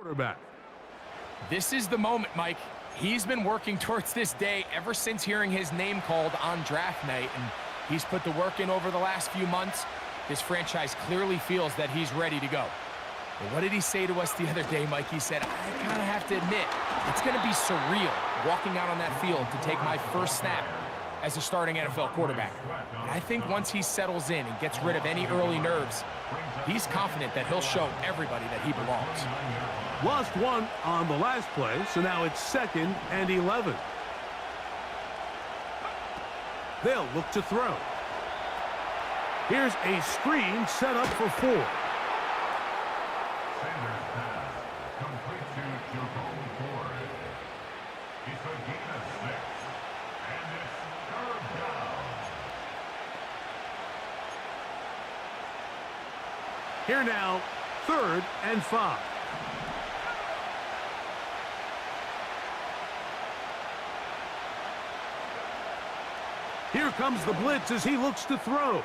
quarterback. This is the moment, Mike. He's been working towards this day ever since hearing his name called on draft night, and he's put the work in over the last few months. This franchise clearly feels that he's ready to go. But what did he say to us the other day, Mike? He said, I kind of have to admit, it's going to be surreal walking out on that field to take my first snap as a starting NFL quarterback. And I think once he settles in and gets rid of any early nerves, he's confident that he'll show everybody that he belongs. Lost one on the last play, so now it's 2nd and 11. They'll look to throw. Here's a screen set up for 4. Here now, 3rd and 5. Here comes the blitz as he looks to throw.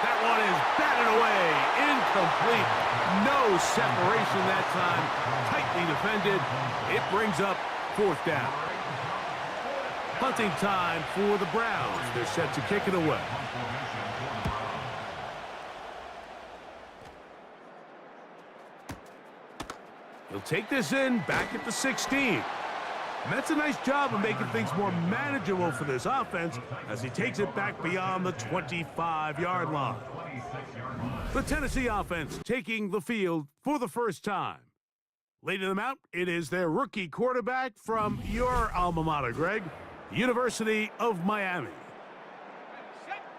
That one is batted away, incomplete. No separation that time, tightly defended. It brings up 4th down. Punting time for the Browns. They're set to kick it away. He'll take this in back at the 16. And that's a nice job of making things more manageable for this offense as he takes it back beyond the 25-yard line. The Tennessee offense taking the field for the first time. Leading them out, it is their rookie quarterback from your alma mater, Greg, University of Miami.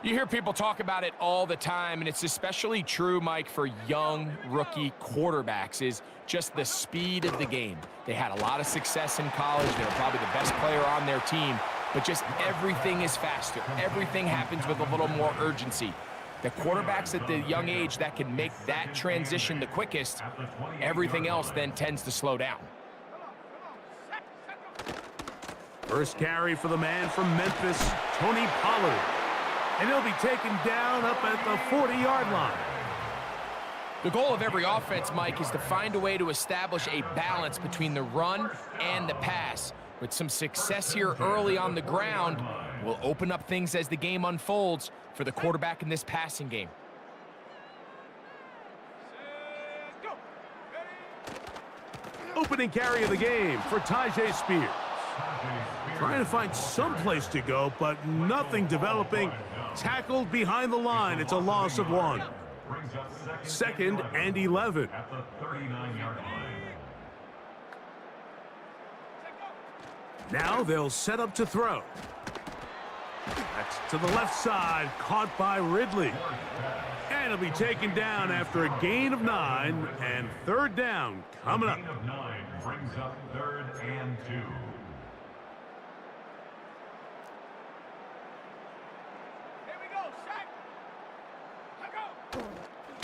You hear people talk about it all the time, and it's especially true, Mike, for young rookie quarterbacks, is just the speed of the game. They had a lot of success in college. They were probably the best player on their team, but just everything is faster. Everything happens with a little more urgency. The quarterbacks at the young age that can make that transition the quickest, everything else then tends to slow down. First carry for the man from Memphis, Tony Pollard. And he'll be taken down up at the 40-yard line. The goal of every offense, Mike, is to find a way to establish a balance between the run and the pass. With some success here early on the ground, will open up things as the game unfolds for the quarterback in this passing game. Opening carry of the game for Tyjae Spears. Trying to find some place to go, but nothing developing. Tackled behind the line. It's a loss of 1. 2nd and 11. Now they'll set up to throw. That's to the left side, caught by Ridley. And he'll be taken down after a gain of 9, and 3rd down coming up. Brings up 3rd and 2.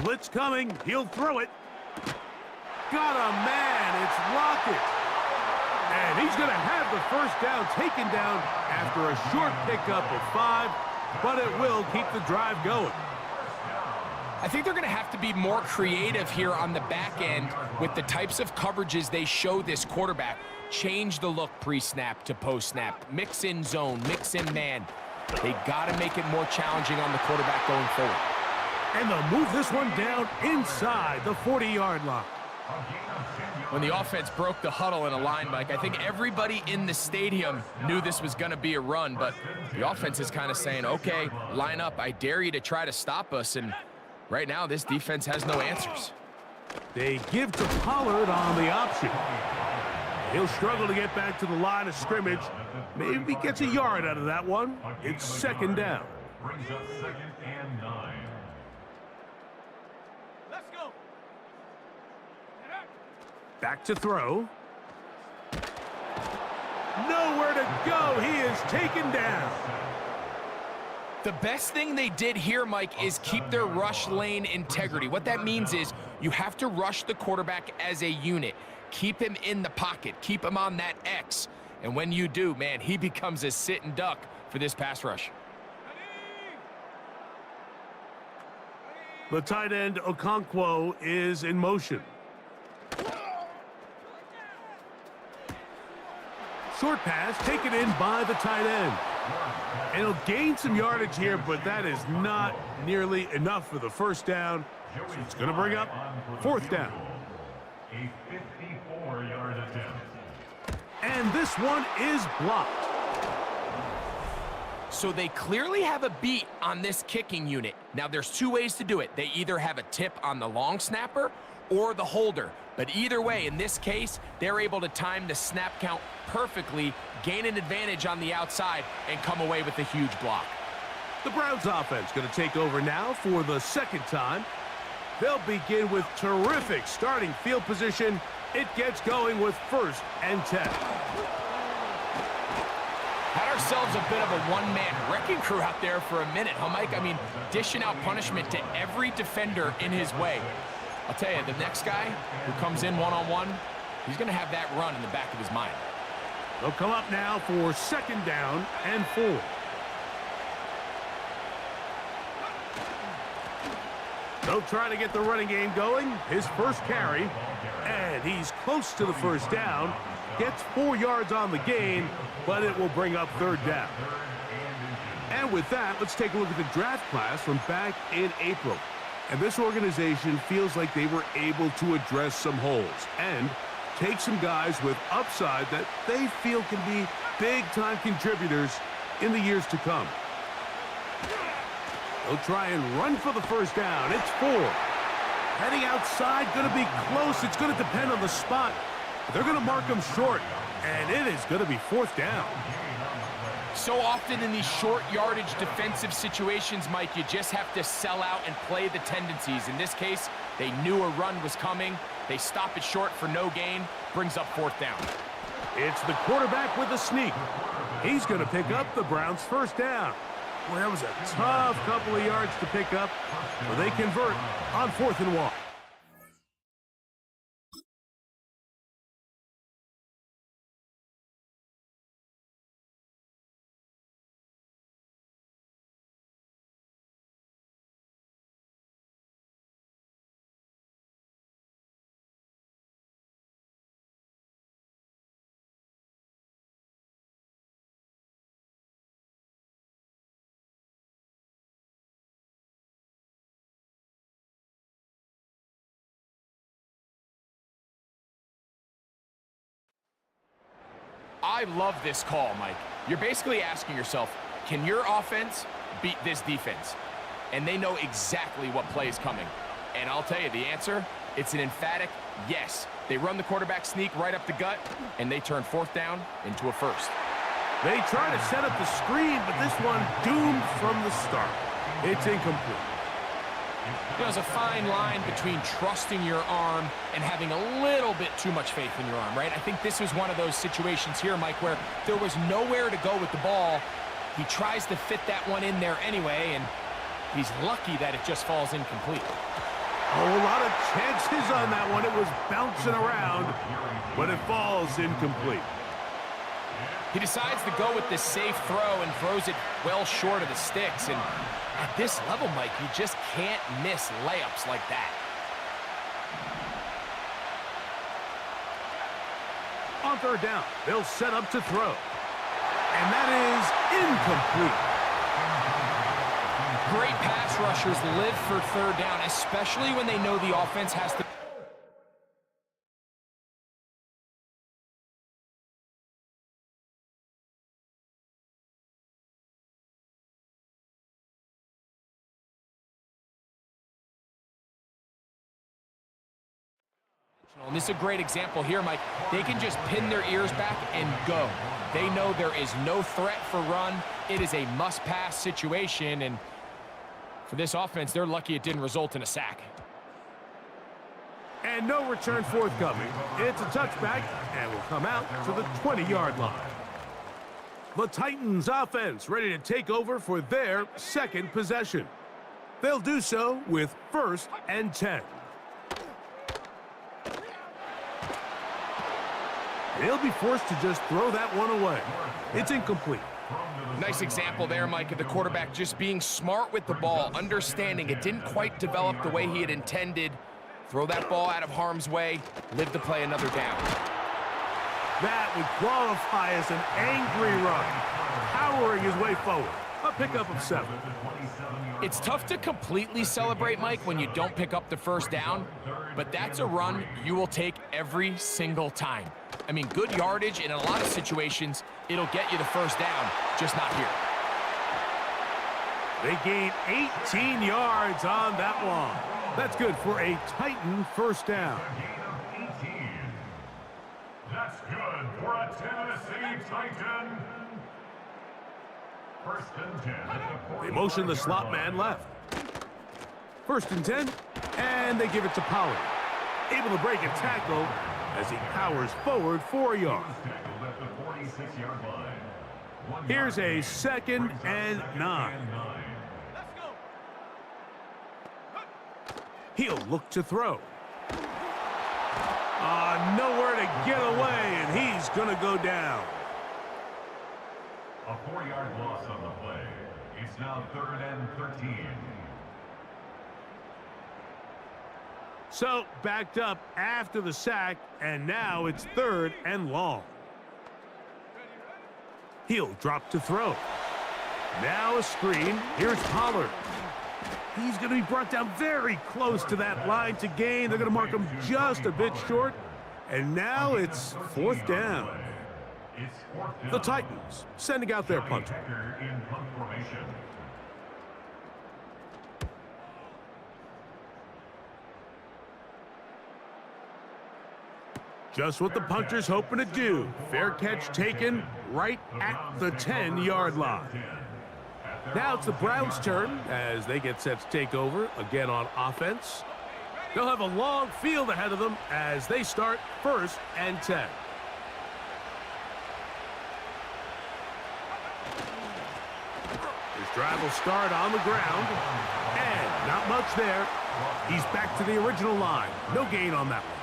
Blitz coming. He'll throw it. Got a man. It's Lockett. And he's going to have the first down taken down after a short pickup of 5, but it will keep the drive going. I think they're going to have to be more creative here on the back end with the types of coverages they show this quarterback. Change the look pre-snap to post-snap. Mix in zone, mix in man. They got to make it more challenging on the quarterback going forward. And they'll move this one down inside the 40-yard line. When the offense broke the huddle in a line, Mike, I think everybody in the stadium knew this was going to be a run, but the offense is kind of saying, okay, line up. I dare you to try to stop us, and right now this defense has no answers. They give to Pollard on the option. He'll struggle to get back to the line of scrimmage. Maybe gets a yard out of that one. It's 2nd down. Brings up 2nd and 9. Back to throw. Nowhere to go. He is taken down. The best thing they did here, Mike, is keep their rush lane integrity. What that means is you have to rush the quarterback as a unit. Keep him in the pocket. Keep him on that X. And when you do, man, he becomes a sit and duck for this pass rush. The tight end, Okonkwo, is in motion. Short pass taken in by the tight end. And he'll gain some yardage here, but that is not nearly enough for the first down. So it's going to bring up fourth down. A 54-yard attempt. And this one is blocked. So they clearly have a beat on this kicking unit. Now, there's two ways to do it. They either have a tip on the long snapper or the holder. But either way, in this case, they're able to time the snap count perfectly, gain an advantage on the outside, and come away with a huge block. The Browns offense going to take over now for the second time. They'll begin with terrific starting field position. It gets going with 1st and 10. Had ourselves a bit of a one-man wrecking crew out there for a minute, huh, Mike? I mean, dishing out punishment to every defender in his way. I'll tell you, the next guy who comes in one-on-one, he's going to have that run in the back of his mind. They'll come up now for 2nd down and 4. They'll try to get the running game going. His first carry, and he's close to the first down. Gets 4 yards on the gain, but it will bring up 3rd down. And with that, let's take a look at the draft class from back in April. And this organization feels like they were able to address some holes and take some guys with upside that they feel can be big-time contributors in the years to come. They'll try and run for the first down. It's 4. Heading outside, going to be close. It's going to depend on the spot. They're going to mark him short, and it is going to be 4th down. So often in these short yardage defensive situations, Mike, you just have to sell out and play the tendencies. In this case, they knew a run was coming. They stop it short for no gain. Brings up 4th down. It's the quarterback with a sneak. He's going to pick up the Browns' first down. Well, that was a tough couple of yards to pick up, but they convert on 4th and 1. I love this call, Mike. You're basically asking yourself, can your offense beat this defense? And they know exactly what play is coming. And I'll tell you the answer, it's an emphatic yes. They run the quarterback sneak right up the gut, and they turn 4th down into a 1st. They try to set up the screen, but this one doomed from the start. It's incomplete. There's a fine line between trusting your arm and having a little bit too much faith in your arm, right? I think this was one of those situations here, Mike, where there was nowhere to go with the ball. He tries to fit that one in there anyway, and he's lucky that it just falls incomplete. Oh, a lot of chances on that one. It was bouncing around, but it falls incomplete. He decides to go with this safe throw and throws it well short of the sticks. And at this level, Mike, you just can't miss layups like that. On 3rd down, they'll set up to throw. And that is incomplete. Great pass rushers live for 3rd down, especially when they know the offense has to. And this is a great example here, Mike. They can just pin their ears back and go. They know there is no threat for run. It is a must-pass situation, and for this offense, they're lucky it didn't result in a sack. And no return forthcoming. It's a touchback, and will come out to the 20-yard line. The Titans offense ready to take over for their 2nd possession. They'll do so with 1st and 10. They'll be forced to just throw that one away. It's incomplete. Nice example there, Mike, of the quarterback just being smart with the ball, understanding it didn't quite develop the way he had intended. Throw that ball out of harm's way, live to play another down. That would qualify as an angry run, powering his way forward. A pickup of 7. It's tough to completely celebrate, Mike, when you don't pick up the first down, but that's a run you will take every single time. I mean, good yardage, and in a lot of situations, it'll get you the first down, just not here. They gain 18 yards on that one. That's good for a Titan first down. That's good for a Tennessee Titan. First and 10. They motion the slot man left. First and 10, and they give it to Pollard. Able to break a tackle as he powers forward 4 yards. Here's a 2nd and 9. He'll look to throw. Nowhere to get away, and he's going to go down. A 4-yard loss on the play. It's now 3rd and 13. So, backed up after the sack, and now it's 3rd and long. He'll drop to throw. Now a screen. Here's Pollard. He's going to be brought down very close to that line to gain. They're going to mark him just a bit short. And now it's 4th down. The Titans sending out their punter. Just what the punter's hoping to do. Fair catch taken right at the 10-yard line. Now it's the Browns' turn as they get set to take over again on offense. They'll have a long field ahead of them as they start 1st and 10. His drive will start on the ground, and not much there. He's back to the original line. No gain on that one.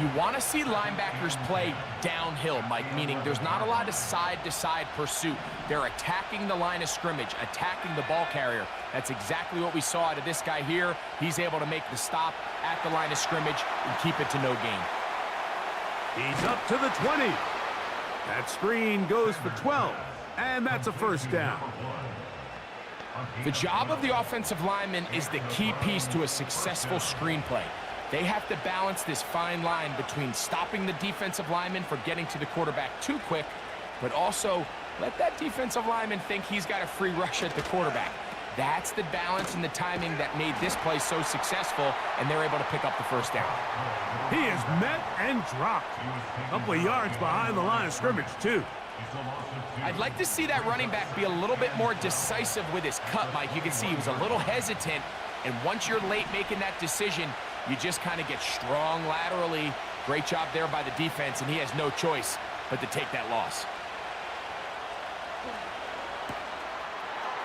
You want to see linebackers play downhill, Mike, meaning there's not a lot of side-to-side pursuit. They're attacking the line of scrimmage, attacking the ball carrier. That's exactly what we saw out of this guy here. He's able to make the stop at the line of scrimmage and keep it to no gain. He's up to the 20. That screen goes for 12, and that's a 1st down. The job of the offensive lineman is the key piece to a successful screenplay. They have to balance this fine line between stopping the defensive lineman from getting to the quarterback too quick, but also let that defensive lineman think he's got a free rush at the quarterback. That's the balance and the timing that made this play so successful, and they're able to pick up the 1st down. He is met and dropped. A couple of yards behind the line of scrimmage, too. I'd like to see that running back be a little bit more decisive with his cut, Mike. You can see he was a little hesitant, and once you're late making that decision, you just kind of get strong laterally. Great job there by the defense, and he has no choice but to take that loss.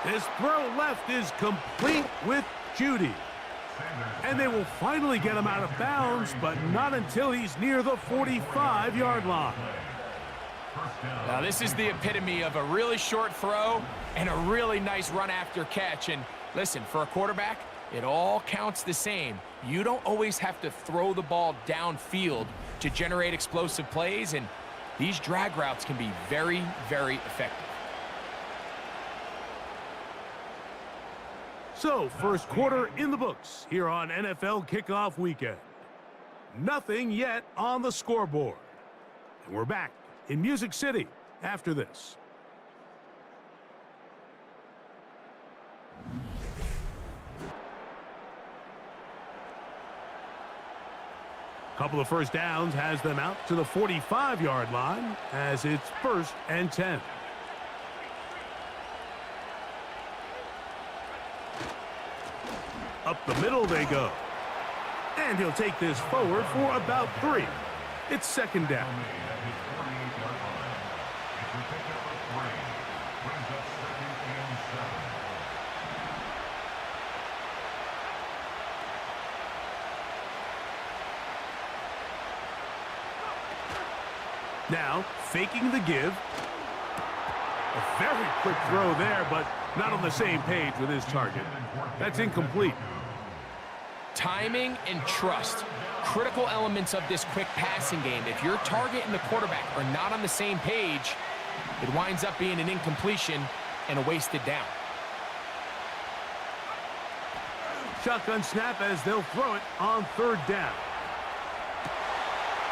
This throw left is complete with Judy. And they will finally get him out of bounds, but not until he's near the 45-yard line. Now, this is the epitome of a really short throw and a really nice run after catch. And listen, for a quarterback, it all counts the same. You don't always have to throw the ball downfield to generate explosive plays, and these drag routes can be very, very effective. So, first quarter in the books here on NFL Kickoff Weekend. Nothing yet on the scoreboard. And we're back in Music City after this. Couple of first downs has them out to the 45-yard line as it's 1st and 10. Up the middle they go. And he'll take this forward for about 3. It's 2nd down. Now, faking the give. A very quick throw there, but not on the same page with his target. That's incomplete. Timing and trust, critical elements of this quick passing game. If your target and the quarterback are not on the same page, it winds up being an incompletion and a wasted down. Shotgun snap as they'll throw it on third down.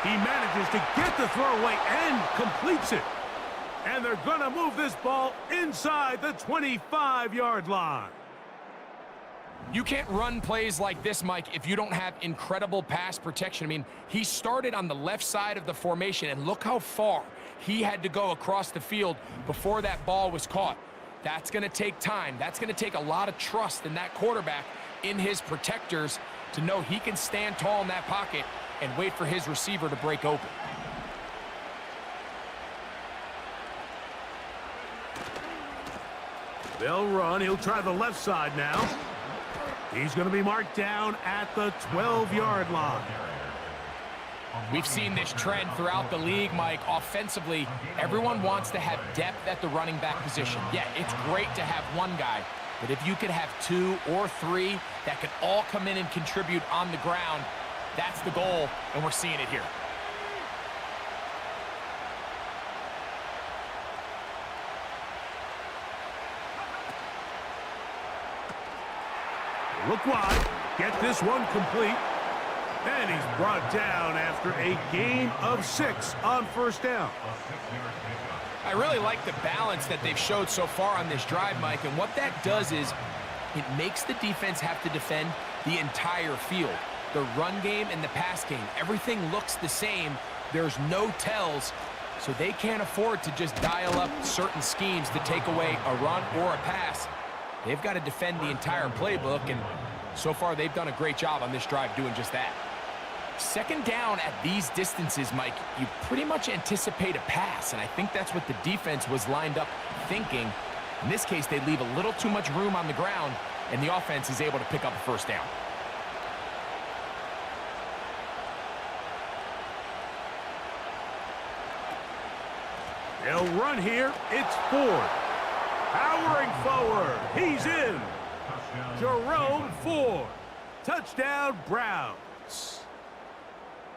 He manages to get the throw away and completes it. And they're going to move this ball inside the 25-yard line. You can't run plays like this, Mike, if you don't have incredible pass protection. I mean, he started on the left side of the formation, and look how far he had to go across the field before that ball was caught. That's going to take time. That's going to take a lot of trust in that quarterback, in his protectors, to know he can stand tall in that pocket and wait for his receiver to break open. They'll run. He'll try the left side now. He's going to be marked down at the 12-yard line. We've seen this trend throughout the league, Mike. Offensively, everyone wants to have depth at the running back position. Yeah, it's great to have one guy, but if you could have two or three that could all come in and contribute on the ground, that's the goal, and we're seeing it here. Look wide. Get this one complete. And he's brought down after a gain of 6 on first down. I really like the balance that they've showed so far on this drive, Mike, and what that does is it makes the defense have to defend the entire field. The run game and the pass game, everything looks the same. There's no tells, so they can't afford to just dial up certain schemes to take away a run or a pass. They've got to defend the entire playbook, and so far they've done a great job on this drive doing just that. Second down at these distances, Mike, you pretty much anticipate a pass, and I think that's what the defense was lined up thinking. In this case, they leave a little too much room on the ground, and the offense is able to pick up a first down. They'll run here. It's Ford. Powering forward. He's in. Jerome Ford. Touchdown, Browns.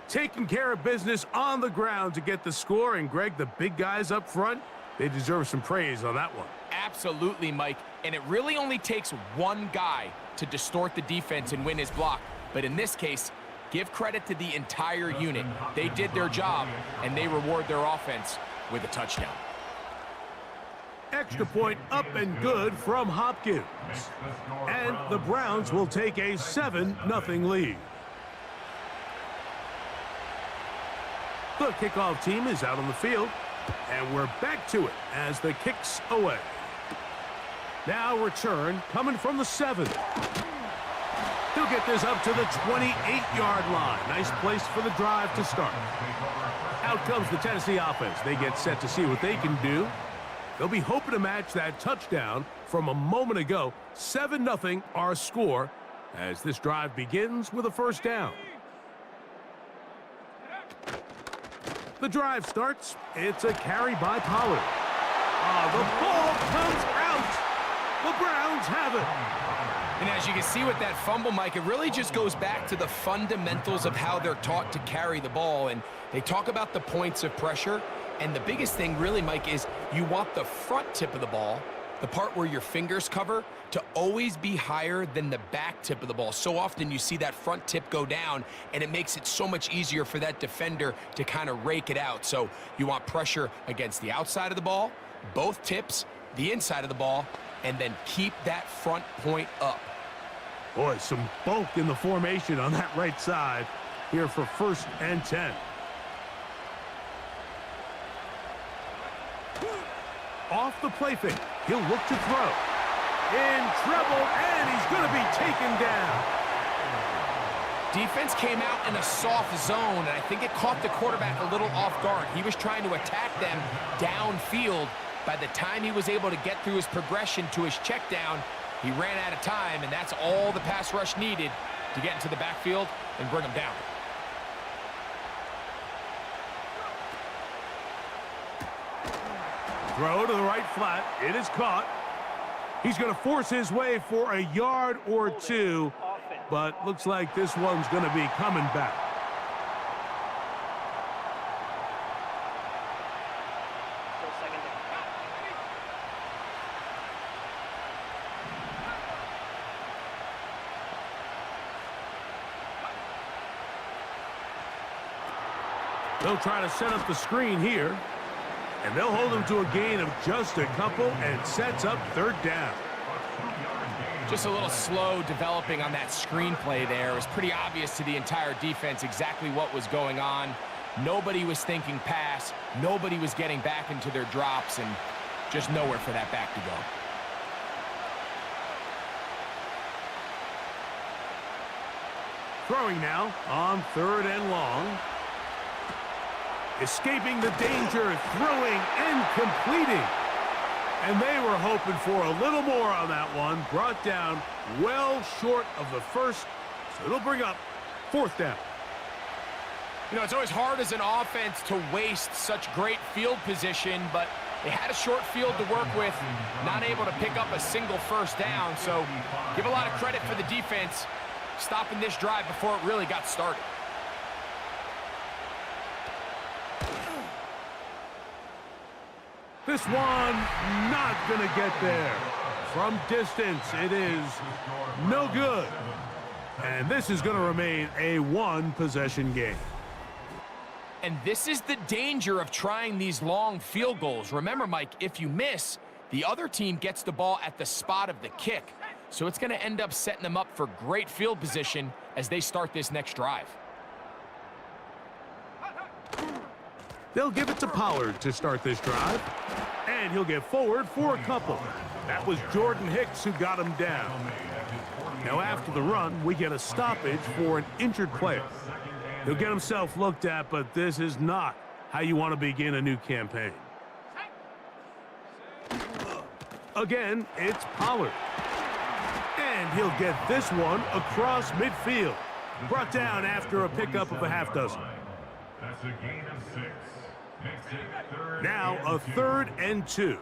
Taking care of business on the ground to get the score. And, Greg, the big guys up front, they deserve some praise on that one. Absolutely, Mike. And it really only takes one guy to distort the defense and win his block. But in this case, give credit to the entire unit. They did their job, and they reward their offense with a touchdown. Extra point up and good from Hopkins. And the Browns will take a 7-0 lead. The kickoff team is out on the field, and we're back to it as the kick's away. Now return coming from the 7. He'll get this up to the 28-yard line. Nice place for the drive to start. Out comes the Tennessee offense. They get set to see what they can do. They'll be hoping to match that touchdown from a moment ago. 7-0 our score as this drive begins with a first down. The drive starts. It's a carry by Pollard. The ball comes out. The Browns have it. And as you can see with that fumble, Mike, it really just goes back to the fundamentals of how they're taught to carry the ball. And they talk about the points of pressure. And the biggest thing really, Mike, is you want the front tip of the ball, the part where your fingers cover, to always be higher than the back tip of the ball. So often you see that front tip go down, and it makes it so much easier for that defender to kind of rake it out. So you want pressure against the outside of the ball, both tips, the inside of the ball, and then keep that front point up. Boy, some bulk in the formation on that right side here for 1st and 10. Off the play fake. He'll look to throw. In trouble, and he's going to be taken down. Defense came out in a soft zone, and I think it caught the quarterback a little off guard. He was trying to attack them downfield. By the time he was able to get through his progression to his check down, he ran out of time, and that's all the pass rush needed to get into the backfield and bring him down. Throw to the right flat. It is caught. He's going to force his way for a yard or two, but looks like this one's going to be coming back. They'll try to set up the screen here, and they'll hold him to a gain of just a couple and sets up third down. Just a little slow developing on that screenplay there. It was pretty obvious to the entire defense exactly what was going on. Nobody was thinking pass. Nobody was getting back into their drops, and just nowhere for that back to go. Throwing now on third and long. Escaping the danger, throwing and completing. And they were hoping for a little more on that one. Brought down well short of the first, so it'll bring up fourth down. You know, it's always hard as an offense to waste such great field position, but they had a short field to work with, not able to pick up a single first down. So give a lot of credit for the defense stopping this drive before it really got started. This one not going to get there. From distance, it is no good. And this is going to remain a one-possession game. And this is the danger of trying these long field goals. Remember, Mike, if you miss, the other team gets the ball at the spot of the kick. So it's going to end up setting them up for great field position as they start this next drive. They'll give it to Pollard to start this drive. And he'll get forward for a couple. That was Jordan Hicks who got him down. Now after the run, we get a stoppage for an injured player. He'll get himself looked at, but this is not how you want to begin a new campaign. Again, it's Pollard. And he'll get this one across midfield. Brought down after a pickup of a half dozen. That's a gain of 6. Now a third and 2.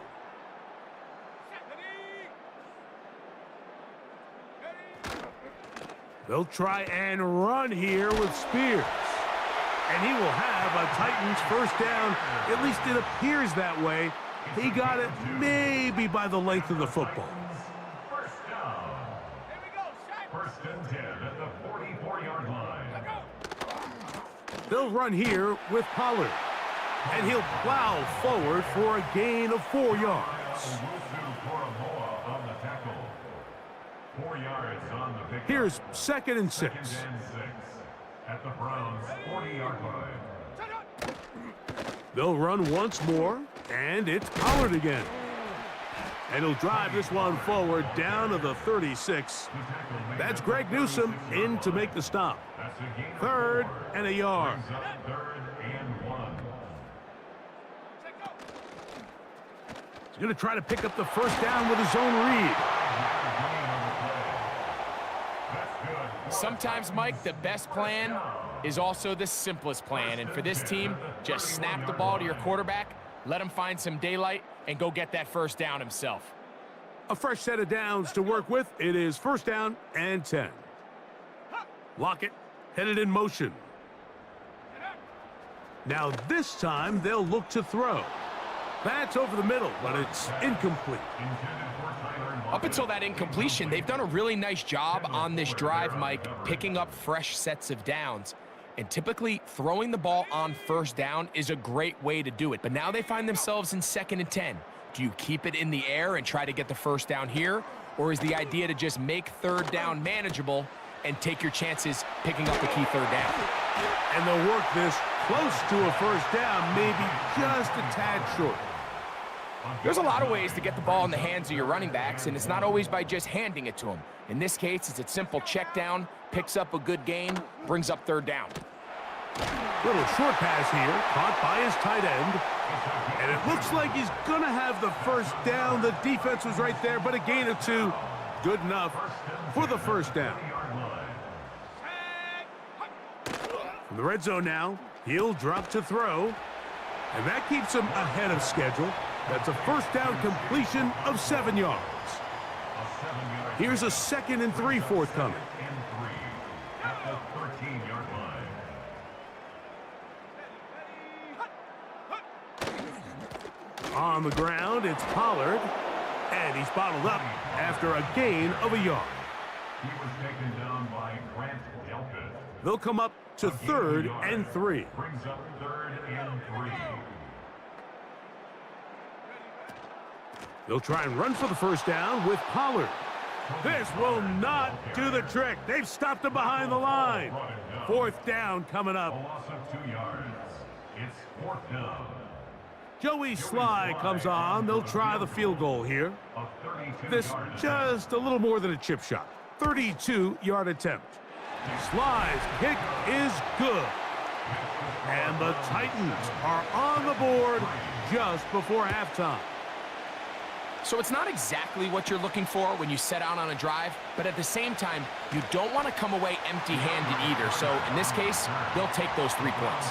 They'll try and run here with Spears. And he will have a Titans first down. At least it appears that way. He got it maybe by the length of the football. First down. First and 10 at the 44-yard line. They'll run here with Pollard. And he'll plow forward for a gain of 4 yards. 4 yards on the pickup. Here's second and 6. Second and 6 at the Browns' 40-yard line. They'll run once more, and it's Pollard again. And he'll drive this one forward down to the 36. That's Greg Newsome in to make the stop. Third and a yard. Third and 1. He's going to try to pick up the first down with his own read. Sometimes, Mike, the best plan is also the simplest plan. And for this team, just snap the ball to your quarterback, let him find some daylight, and go get that first down himself. A fresh set of downs to work with. It is first down and 10. Lockett headed in motion. Now this time they'll look to throw. That's over the middle, but it's incomplete. Up until that incompletion, they've done a really nice job on this drive, Mike, picking up fresh sets of downs. And typically, throwing the ball on first down is a great way to do it. But now they find themselves in 2nd and 10. Do you keep it in the air and try to get the first down here? Or is the idea to just make third down manageable and take your chances picking up the key third down? And they'll work this close to a first down, maybe just a tad short. There's a lot of ways to get the ball in the hands of your running backs, and it's not always by just handing it to them. In this case, it's a simple check down, picks up a good gain, brings up third down. Little short pass here, caught by his tight end. And it looks like he's going to have the first down. The defense was right there, but a gain of 2. Good enough for the first down. From the red zone now, he'll drop to throw. And that keeps him ahead of schedule. That's a first down completion of 7 yards. Here's a 2nd and 3 forthcoming. At the 13-yard line. On the ground, it's Pollard, and he's bottled up after a gain of a yard. He was taken down by Grant Delpit. They'll come up to 3rd and 3. Brings up 3rd and 3. They'll try and run for the first down with Pollard. This will not do the trick. They've stopped him behind the line. 4th down coming A up. loss of 2 yards. It's 4th down. Joey Sly comes on. They'll try the field goal here. A 32-yard This attempt. just a little more than a chip shot. 32-yard attempt. Sly's kick is good. And the Titans are on the board just before halftime. So it's not exactly what you're looking for when you set out on a drive, but at the same time, you don't want to come away empty-handed either. So in this case, they'll take those 3 points.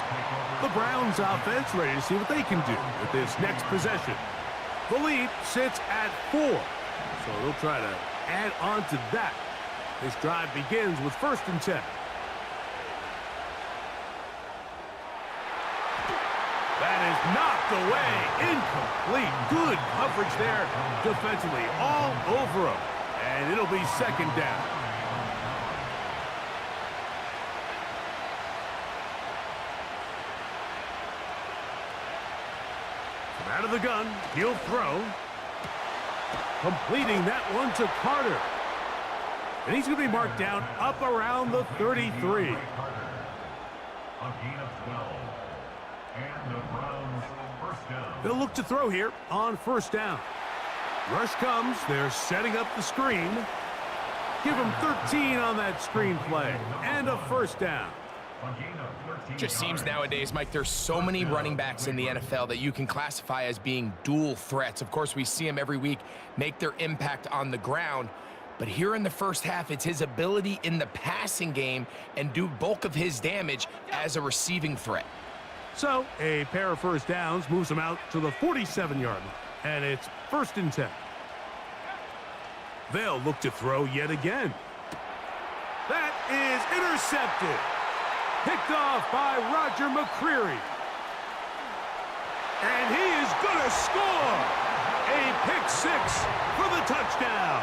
The Browns offense ready to see what they can do with this next possession. The lead sits at 4, so they'll try to add on to that. This drive begins with 1st and 10. That is knocked away, incomplete. Good coverage there defensively, all over him. And it'll be 2nd down. From out of the gun, he'll throw. Completing that one to Carter. And he's going to be marked down up around the 33. A gain of 12. And the Browns first down. They'll look to throw here on 1st down. Rush comes. They're setting up the screen. Give him 13 on that screen play. And a 1st down. A gain of 13 Just seems yards. nowadays, Mike, there's so many running backs in the NFL that you can classify as being dual threats. Of course, we see them every week make their impact on the ground. But here in the first half, it's his ability in the passing game and do bulk of his damage as a receiving threat. So a pair of 1st downs moves him out to the 47-yard line. And it's 1st and 10. They'll look to throw yet again. That is intercepted. Picked off by Roger McCreary. And he is going to score. A pick 6 for the touchdown.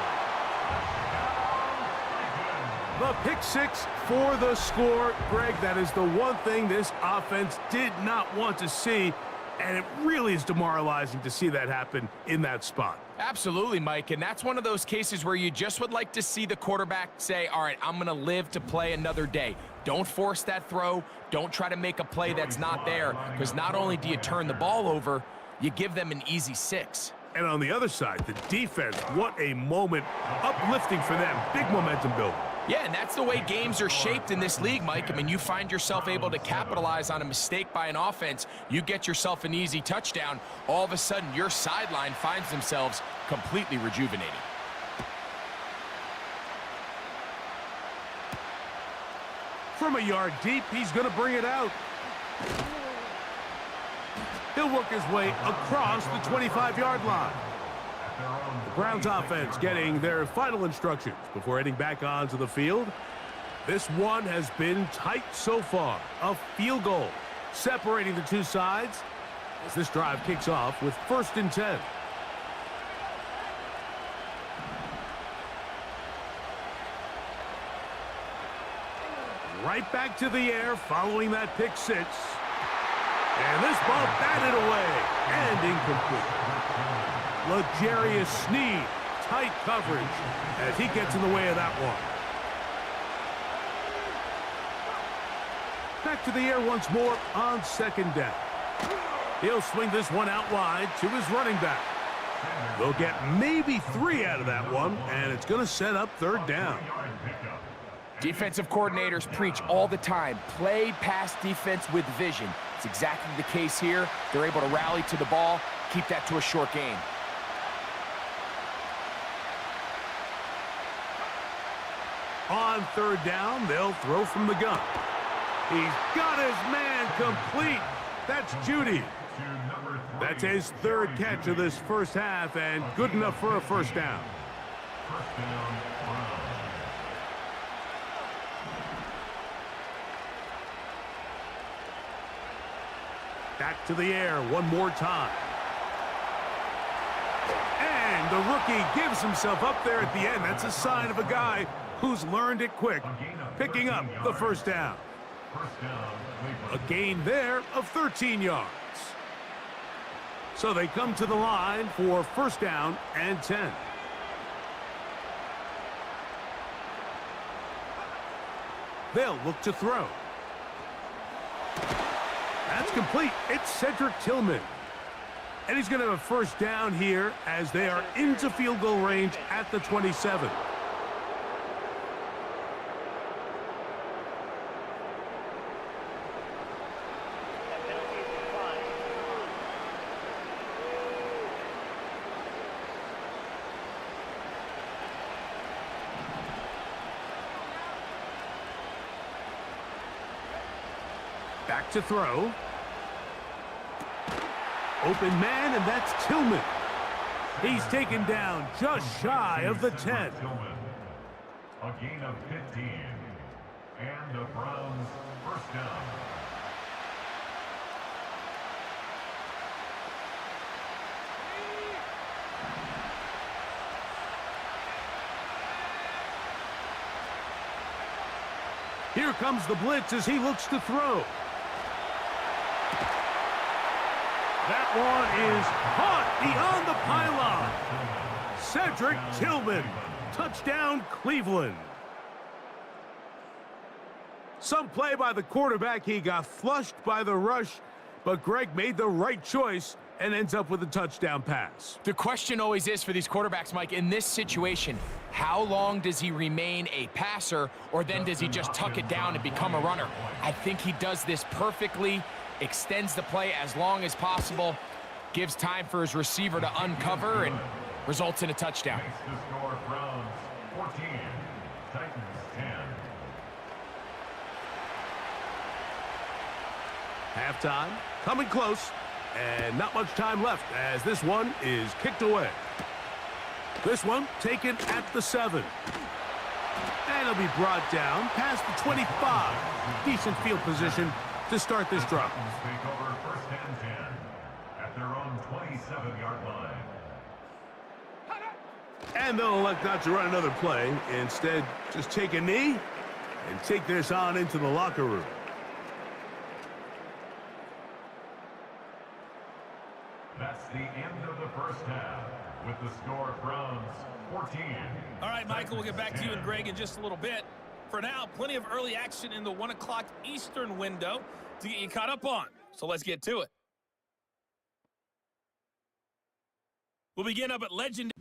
The pick 6 for the score. Greg, that is the one thing this offense did not want to see, and it really is demoralizing to see that happen in that spot. Absolutely, Mike, and that's one of those cases where you just would like to see the quarterback say, all right, I'm going to live to play another day. Don't force that throw. Don't try to make a play that's not there, because not only do you turn the ball over, you give them an easy 6. And on the other side, the defense, what a moment, uplifting for them, big momentum building. Yeah, and that's the way games are shaped in this league, Mike. I mean, you find yourself able to capitalize on a mistake by an offense, you get yourself an easy touchdown, all of a sudden your sideline finds themselves completely rejuvenated. From a yard deep, he's going to bring it out. He'll work his way across the 25-yard line. The Browns offense getting their final instructions before heading back onto the field. This one has been tight so far. A field goal separating the two sides as this drive kicks off with 1st and 10. Right back to the air following that pick 6. And this ball batted away and incomplete. L'Jarius Sneed, tight coverage as he gets in the way of that one. Back to the air once more on 2nd down. He'll swing this one out wide to his running back. They'll get maybe 3 out of that one, and it's going to set up 3rd down. Defensive coordinators preach all the time, play pass defense with vision. It's exactly the case here. They're able to rally to the ball, keep that to a short gain. On 3rd down, they'll throw from the gun. He's got his man complete. That's Judy. to number 3. That's his third catch of this first half, and good enough for a first down. First down, Browns. Back to the air one more time. And the rookie gives himself up there at the end. That's a sign of a guy who's learned it quick, picking up the first down. First down, A gain there of 13 yards. So they come to the line for first down and 10. They'll look to throw. That's complete. It's Cedric Tillman. And he's going to have a first down here as they are into field goal range at the 27. Back to throw. Open man, and that's Tillman. He's taken down just shy of the 10. Tillman. A gain of 15. And the Browns first down. Here comes the blitz as he looks to throw. That one is caught beyond the pylon. Cedric Tillman. Touchdown, Cleveland. Some play by the quarterback. He got flushed by the rush, but Greg made the right choice and ends up with a touchdown pass. The question always is for these quarterbacks, Mike, in this situation, how long does he remain a passer, or then does he just tuck it down and become a runner? I think he does this perfectly, extends the play as long as possible, gives time for his receiver to uncover, and results in a touchdown. Makes the score Browns 14, Titans 10. Halftime, coming close, and not much time left as this one is kicked away. This one taken at the 7. And it'll be brought down past the 25. Decent field position to start this drive. Take over first and 10 at their own 27-yard line. And they'll elect not to run another play. Instead, just take a knee and take this on into the locker room. That's the end of the first half with the score Browns 14. All right, Michael, we'll get back to you and Greg in just a little bit. For now, plenty of early action in the 1 o'clock Eastern window to get you caught up on. So let's get to it. We'll begin up at Legend.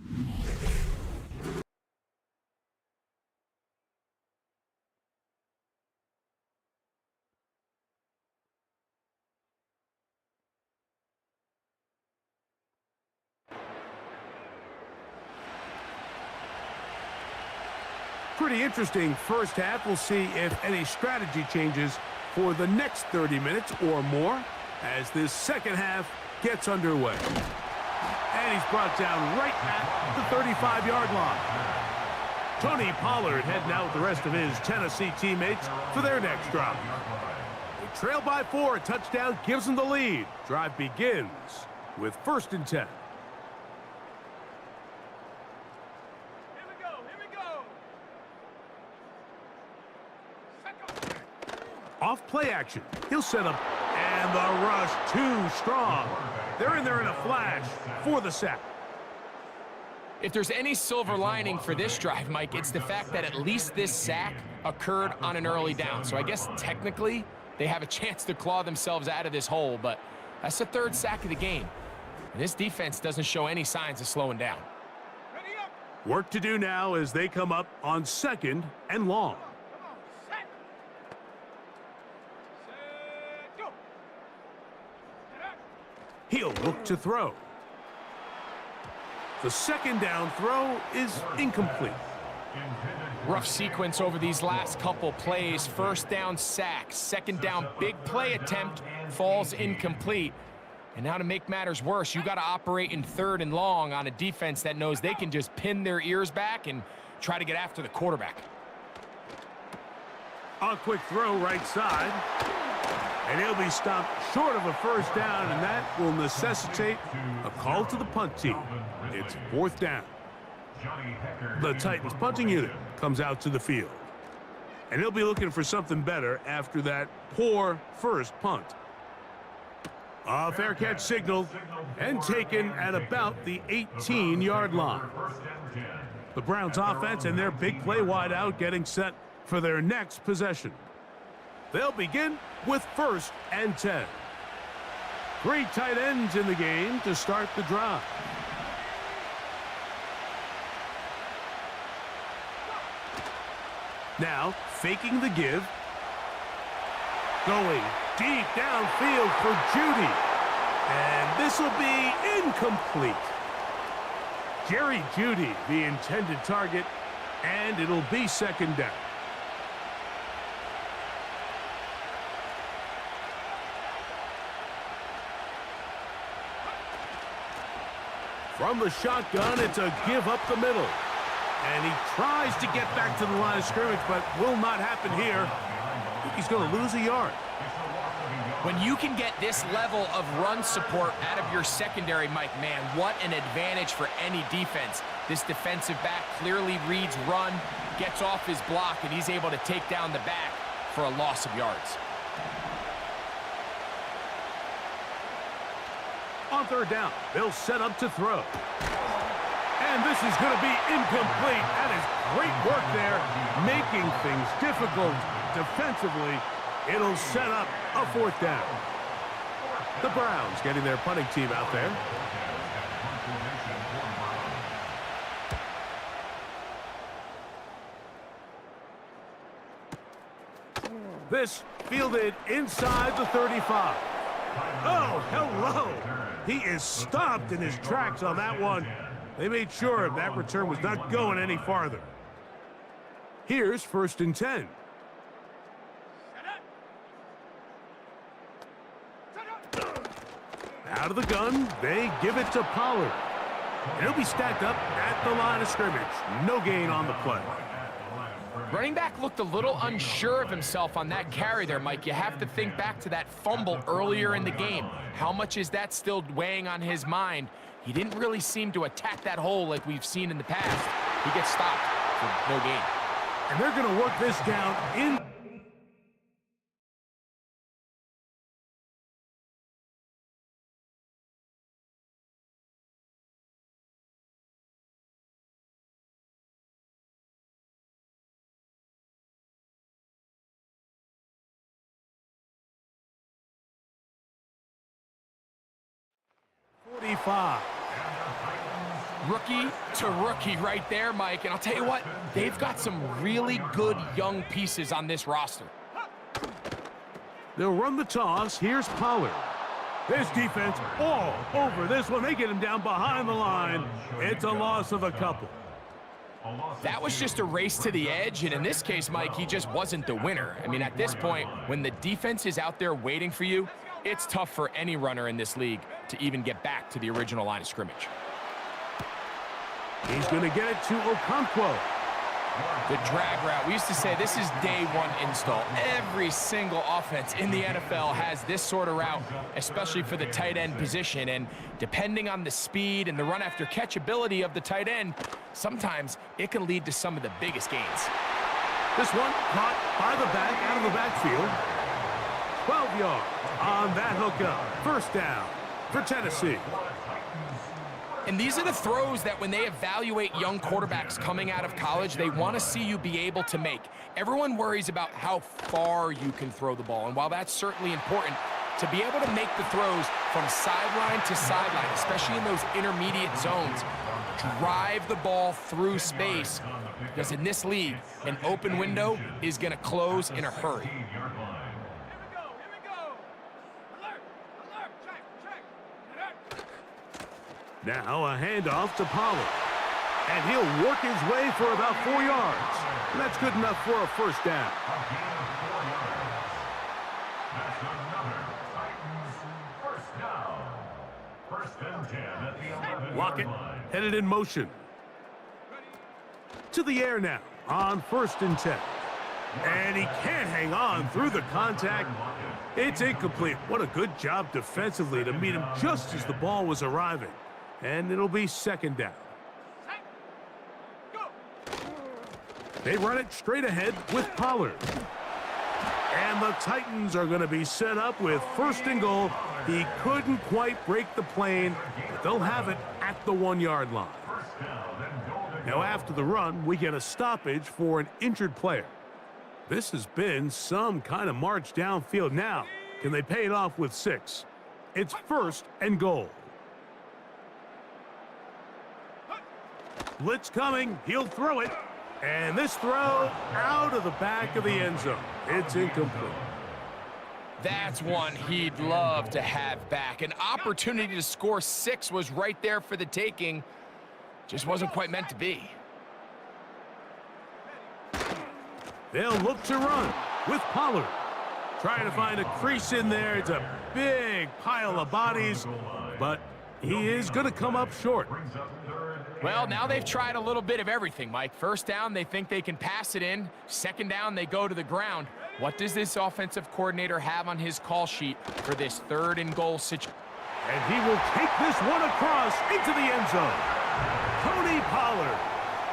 Pretty interesting first half. We'll see if any strategy changes for the next 30 minutes or more as this second half gets underway. And he's brought down right at the 35-yard line. Tony Pollard heading out with the rest of his Tennessee teammates for their next drive. They trail by 4. A touchdown gives them the lead. Drive begins with first and 10. Off play action. He'll set up, and the rush too strong. They're in there in a flash for the sack. If there's any silver lining for this drive, Mike, it's the fact that at least this sack occurred on an early down. So I guess technically they have a chance to claw themselves out of this hole, but that's the third sack of the game. And this defense doesn't show any signs of slowing down. Work to do now as they come up on second and long. He'll look to throw. The second down throw is incomplete. Rough sequence over these last couple plays. First down sack, second down big play attempt falls incomplete. And now to make matters worse, you got to operate in 3rd and long on a defense that knows they can just pin their ears back and try to get after the quarterback. A quick throw right side. And he'll be stopped short of a first down, and that will necessitate a call to the punt team. It's 4th down. The Titans punting unit comes out to the field. And he'll be looking for something better after that poor first punt. A fair catch signaled and taken at about the 18-yard line. The Browns offense and their big play wideout getting set for their next possession. They'll begin with 1st and 10. 3 tight ends in the game to start the drive. Now, faking the give. Going deep downfield for Judy. And this will be incomplete. Jerry Judy, the intended target, and it'll be 2nd down. From the shotgun, it's a give up the middle. And he tries to get back to the line of scrimmage, but will not happen here. I think he's going to lose a yard. When you can get this level of run support out of your secondary, Mike, man, what an advantage for any defense. This defensive back clearly reads run, gets off his block, and he's able to take down the back for a loss of yards. On 3rd down, they'll set up to throw. And this is going to be incomplete. That is great work there, making things difficult defensively. It'll set up a 4th down. The Browns getting their punting team out there. This fielded inside the 35. Oh, hello. He is stopped in his tracks on that one. They made sure that return was not going any farther. Here's 1st and 10. Out of the gun, they give it to Pollard. And he'll be stacked up at the line of scrimmage. No gain on the play. Running back looked a little unsure of himself on that carry there, Mike. You have to think back to that fumble earlier in the game. How much is that still weighing on his mind? He didn't really seem to attack that hole like we've seen in the past. He gets stopped for no gain. And they're going to work this down in. Rookie to rookie right there, Mike. And I'll tell you what, they've got some really good young pieces on this roster. They'll run the toss. Here's Pollard. This defense all over this one. They get him down behind the line. It's a loss of a couple. That was just a race to the edge, and in this case, Mike, he just wasn't the winner. I mean, at this point, when the defense is out there waiting for you, it's tough for any runner in this league to even get back to the original line of scrimmage. He's going to get it to Okonkwo. The drag route. We used to say this is day one install. Every single offense in the NFL has this sort of route, especially for the tight end position. And depending on the speed and the run after catch ability of the tight end, sometimes it can lead to some of the biggest gains. This one caught by the back out of the backfield. 12 yards on that hookup. First down for Tennessee. And these are the throws that when they evaluate young quarterbacks coming out of college, they want to see you be able to make. Everyone worries about how far you can throw the ball. And while that's certainly important, to be able to make the throws from sideline to sideline, especially in those intermediate zones, drive the ball through space. Because in this league, an open window is going to close in a hurry. Now a handoff to Pollard. And he'll work his way for about 4 yards. And that's good enough for a first down. That's another Titans first down. First and 10 at the 11 Lock it, line. headed in motion. To the air now on 1st and 10. And he can't hang on through the contact. It's incomplete. What a good job defensively to meet him just as the ball was arriving. And it'll be 2nd down. They run it straight ahead with Pollard. And the Titans are going to be set up with 1st and goal. He couldn't quite break the plane, but they'll have it at the 1-yard line. Now after the run, we get a stoppage for an injured player. This has been some kind of march downfield. Now, can they pay it off with 6? It's 1st and goal. Blitz coming. He'll throw it. And this throw out of the back of the end zone. It's incomplete. That's one he'd love to have back. An opportunity to score 6 was right there for the taking. Just wasn't quite meant to be. They'll look to run with Pollard. Trying to find a crease in there. It's a big pile of bodies, but he is going to come up short. Well, now they've tried a little bit of everything, Mike. 1st down, they think they can pass it in. 2nd down, they go to the ground. What does this offensive coordinator have on his call sheet for this 3rd and goal situation? And he will take this one across into the end zone. Tony Pollard.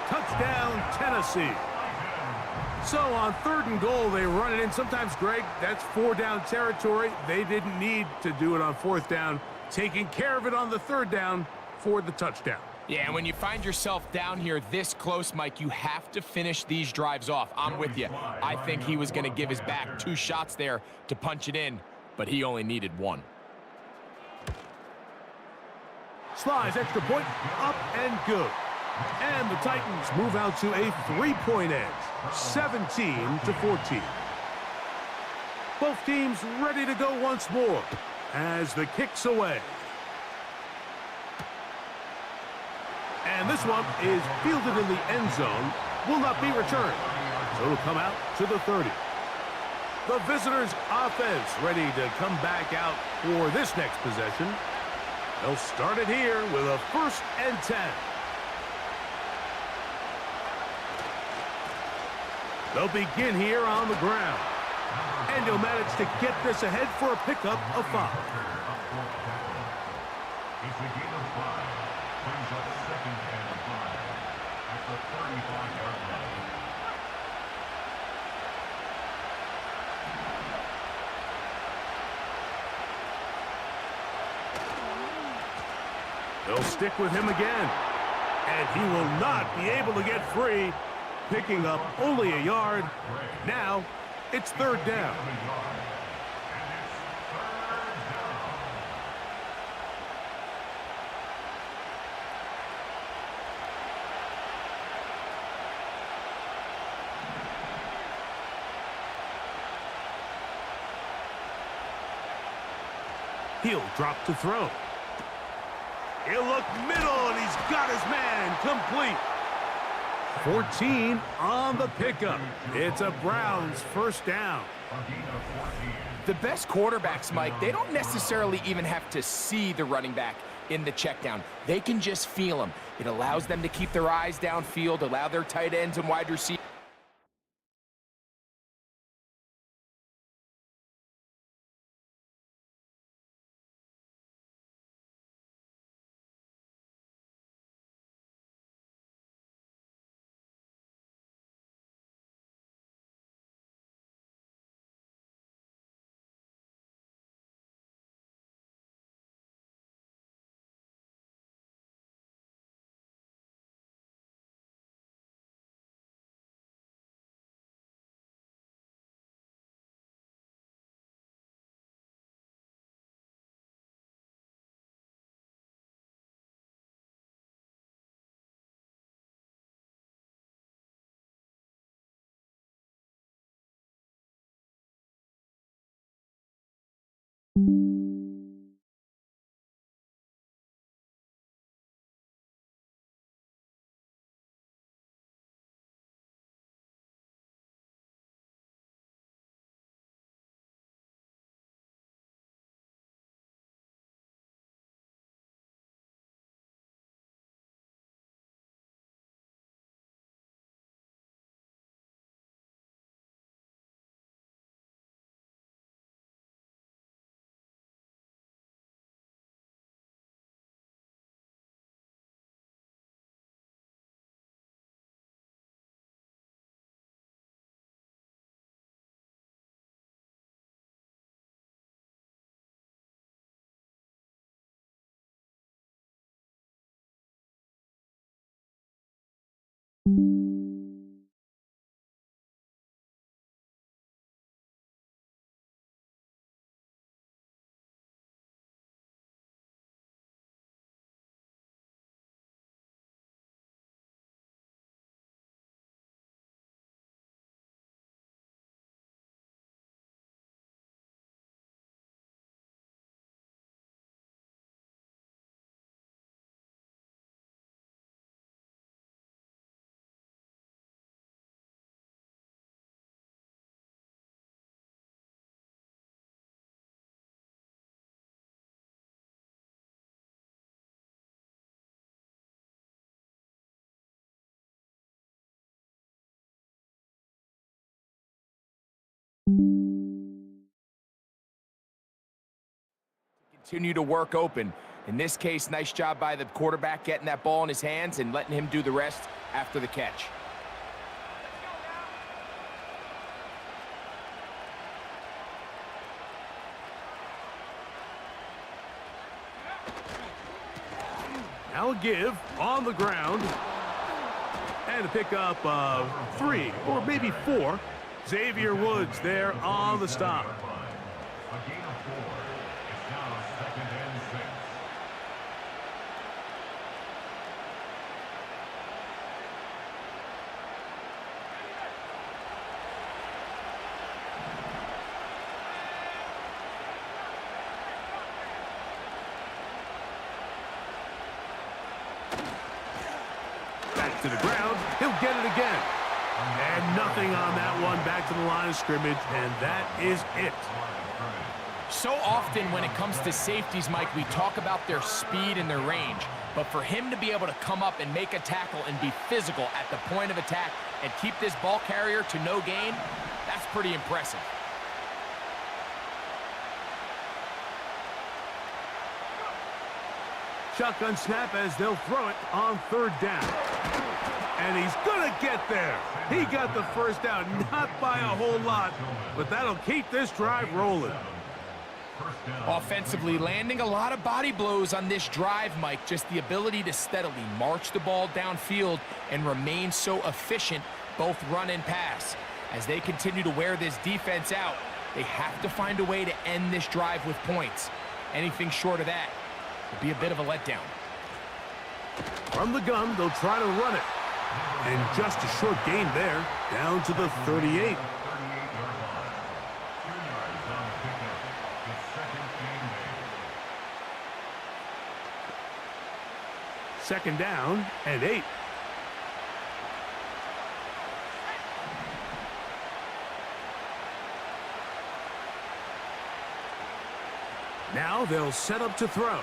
Touchdown, Tennessee. So on 3rd and goal, they run it in. Sometimes, Greg, that's 4-down territory. They didn't need to do it on 4th down. Taking care of it on the 3rd down for the touchdown. Yeah, and when you find yourself down here this close, Mike, you have to finish these drives off. I'm with you. I think he was going to give his back 2 shots there to punch it in, but he only needed 1. Slides, extra point, up and good. And the Titans move out to a 3-point edge, 17-14. Both teams ready to go once more as the kick's away. And this one is fielded in the end zone, will not be returned. So it'll come out to the 30. The visitors' offense ready to come back out for this next possession. They'll start it here with a 1st and 10. They'll begin here on the ground. And he'll manage to get this ahead for a pickup of 5. It's a gain of 5. Brings up 2nd and 5 at the 35-yard line. They'll stick with him again. And he will not be able to get free, picking up only a yard. Now, it's 3rd down. He'll drop to throw. He'll look middle, and he's got his man complete. 14 on the pickup. It's a Browns 1st down. The best quarterbacks, Mike, they don't necessarily even have to see the running back in the check down. They can just feel him. It allows them to keep their eyes downfield, allow their tight ends and wide receivers Continue to work open. In this case, nice job by the quarterback getting that ball in his hands and letting him do the rest after the catch. Now a give on the ground. And a pickup of 3 or maybe 4. Xavier Woods there on the stop. A gain of 4. It's now 2nd and 6. Back to the ground. He'll get it again. And nothing on that one. Back to the line of scrimmage, and that is it. So often when it comes to safeties, Mike, we talk about their speed and their range. But for him to be able to come up and make a tackle and be physical at the point of attack and keep this ball carrier to no gain, that's pretty impressive. Shotgun snap as they'll throw it on 3rd down. And he's going to get there. He got the first down, not by a whole lot, but that'll keep this drive rolling. Offensively, landing a lot of body blows on this drive, Mike. Just the ability to steadily march the ball downfield and remain so efficient, both run and pass. As they continue to wear this defense out, they have to find a way to end this drive with points. Anything short of that would be a bit of a letdown. From the gun, they'll try to run it. And just a short gain there, down to the 38. 38-yard line. 2 yards on the pickup. It's 2nd and 8. 2nd down and 8. Now they'll set up to throw.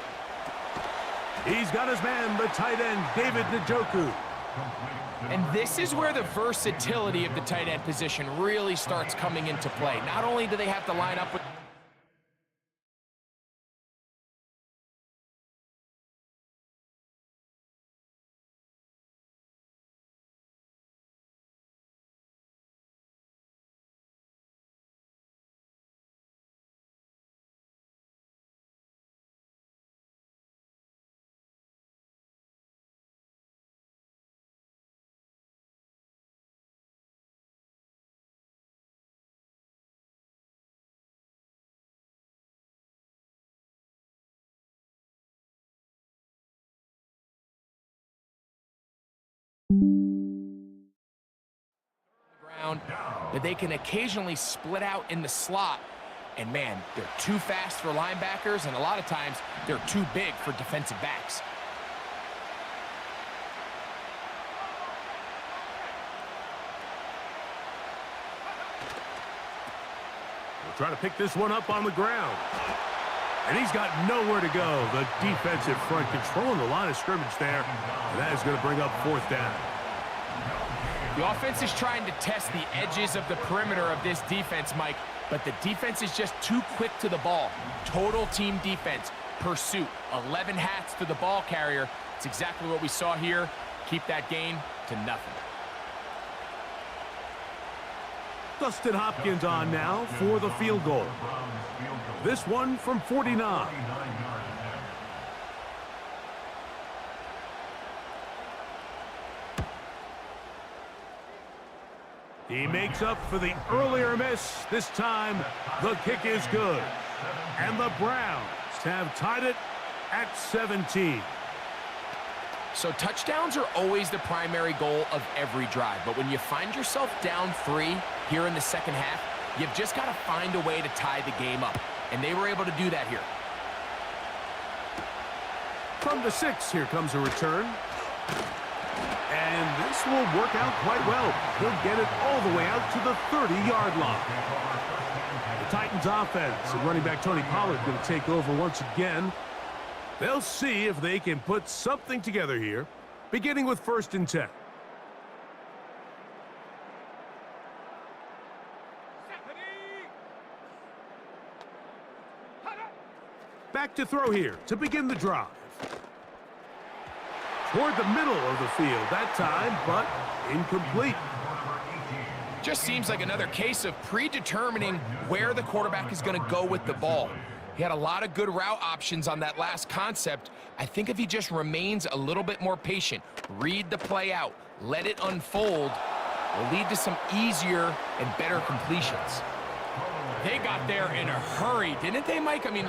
He's got his man, the tight end, David Njoku. And this is where the versatility of the tight end position really starts coming into play. Not only do they have to line up with ground, that they can occasionally split out in the slot. And man, they're too fast for linebackers, and a lot of times they're too big for defensive backs. We'll try to pick this one up on the ground. And he's got nowhere to go. The defensive front controlling the line of scrimmage there. And that is going to bring up 4th down. The offense is trying to test the edges of the perimeter of this defense, Mike, but the defense is just too quick to the ball. Total team defense, pursuit, 11 hats to the ball carrier. It's exactly what we saw here. Keep that gain to nothing. Dustin Hopkins on now for the field goal. This one from 49. He makes up for the earlier miss. This time, the kick is good. And the Browns have tied it at 17. So touchdowns are always the primary goal of every drive. But when you find yourself down 3 here in the second half, you've just got to find a way to tie the game up. And they were able to do that here. From the 6, here comes a return. And this will work out quite well. He'll get it all the way out to the 30-yard line. The Titans offense and running back Tony Pollard going to take over once again. They'll see if they can put something together here, beginning with 1st and 10. Back to throw here to begin the drive. Toward the middle of the field that time, but incomplete. Just seems like another case of predetermining where the quarterback is going to go with the ball. He had a lot of good route options on that last concept. I think if he just remains a little bit more patient, read the play out, let it unfold, will lead to some easier and better completions. They got there in a hurry, didn't they, Mike? I mean,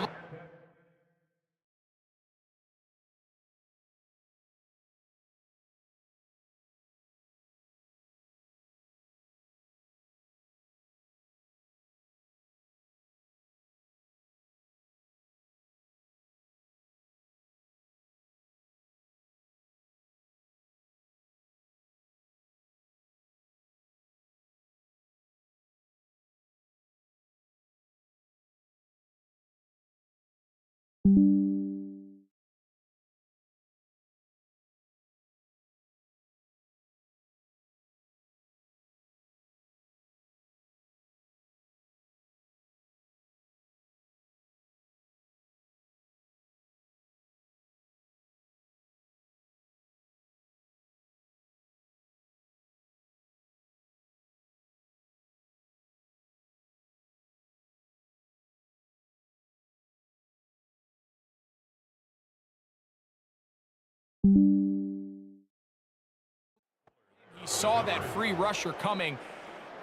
he saw that free rusher coming,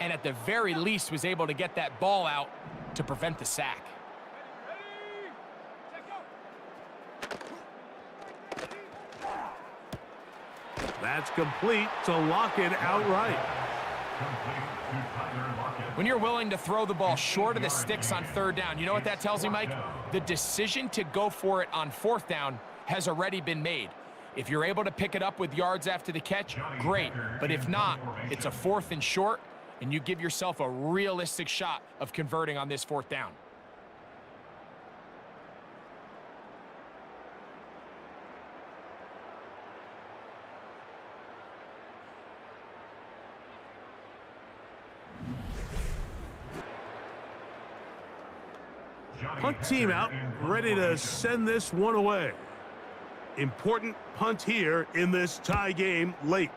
and at the very least was able to get that ball out to prevent the sack. That's complete to lock it outright. When you're willing to throw the ball short of the sticks on 3rd down, you know what that tells me, Mike? The decision to go for it on 4th down has already been made. If you're able to pick it up with yards after the catch, great. But if not, it's a 4th and short, and you give yourself a realistic shot of converting on this 4th down. Punt team out, ready to send this one away. Important punt here in this tie game late.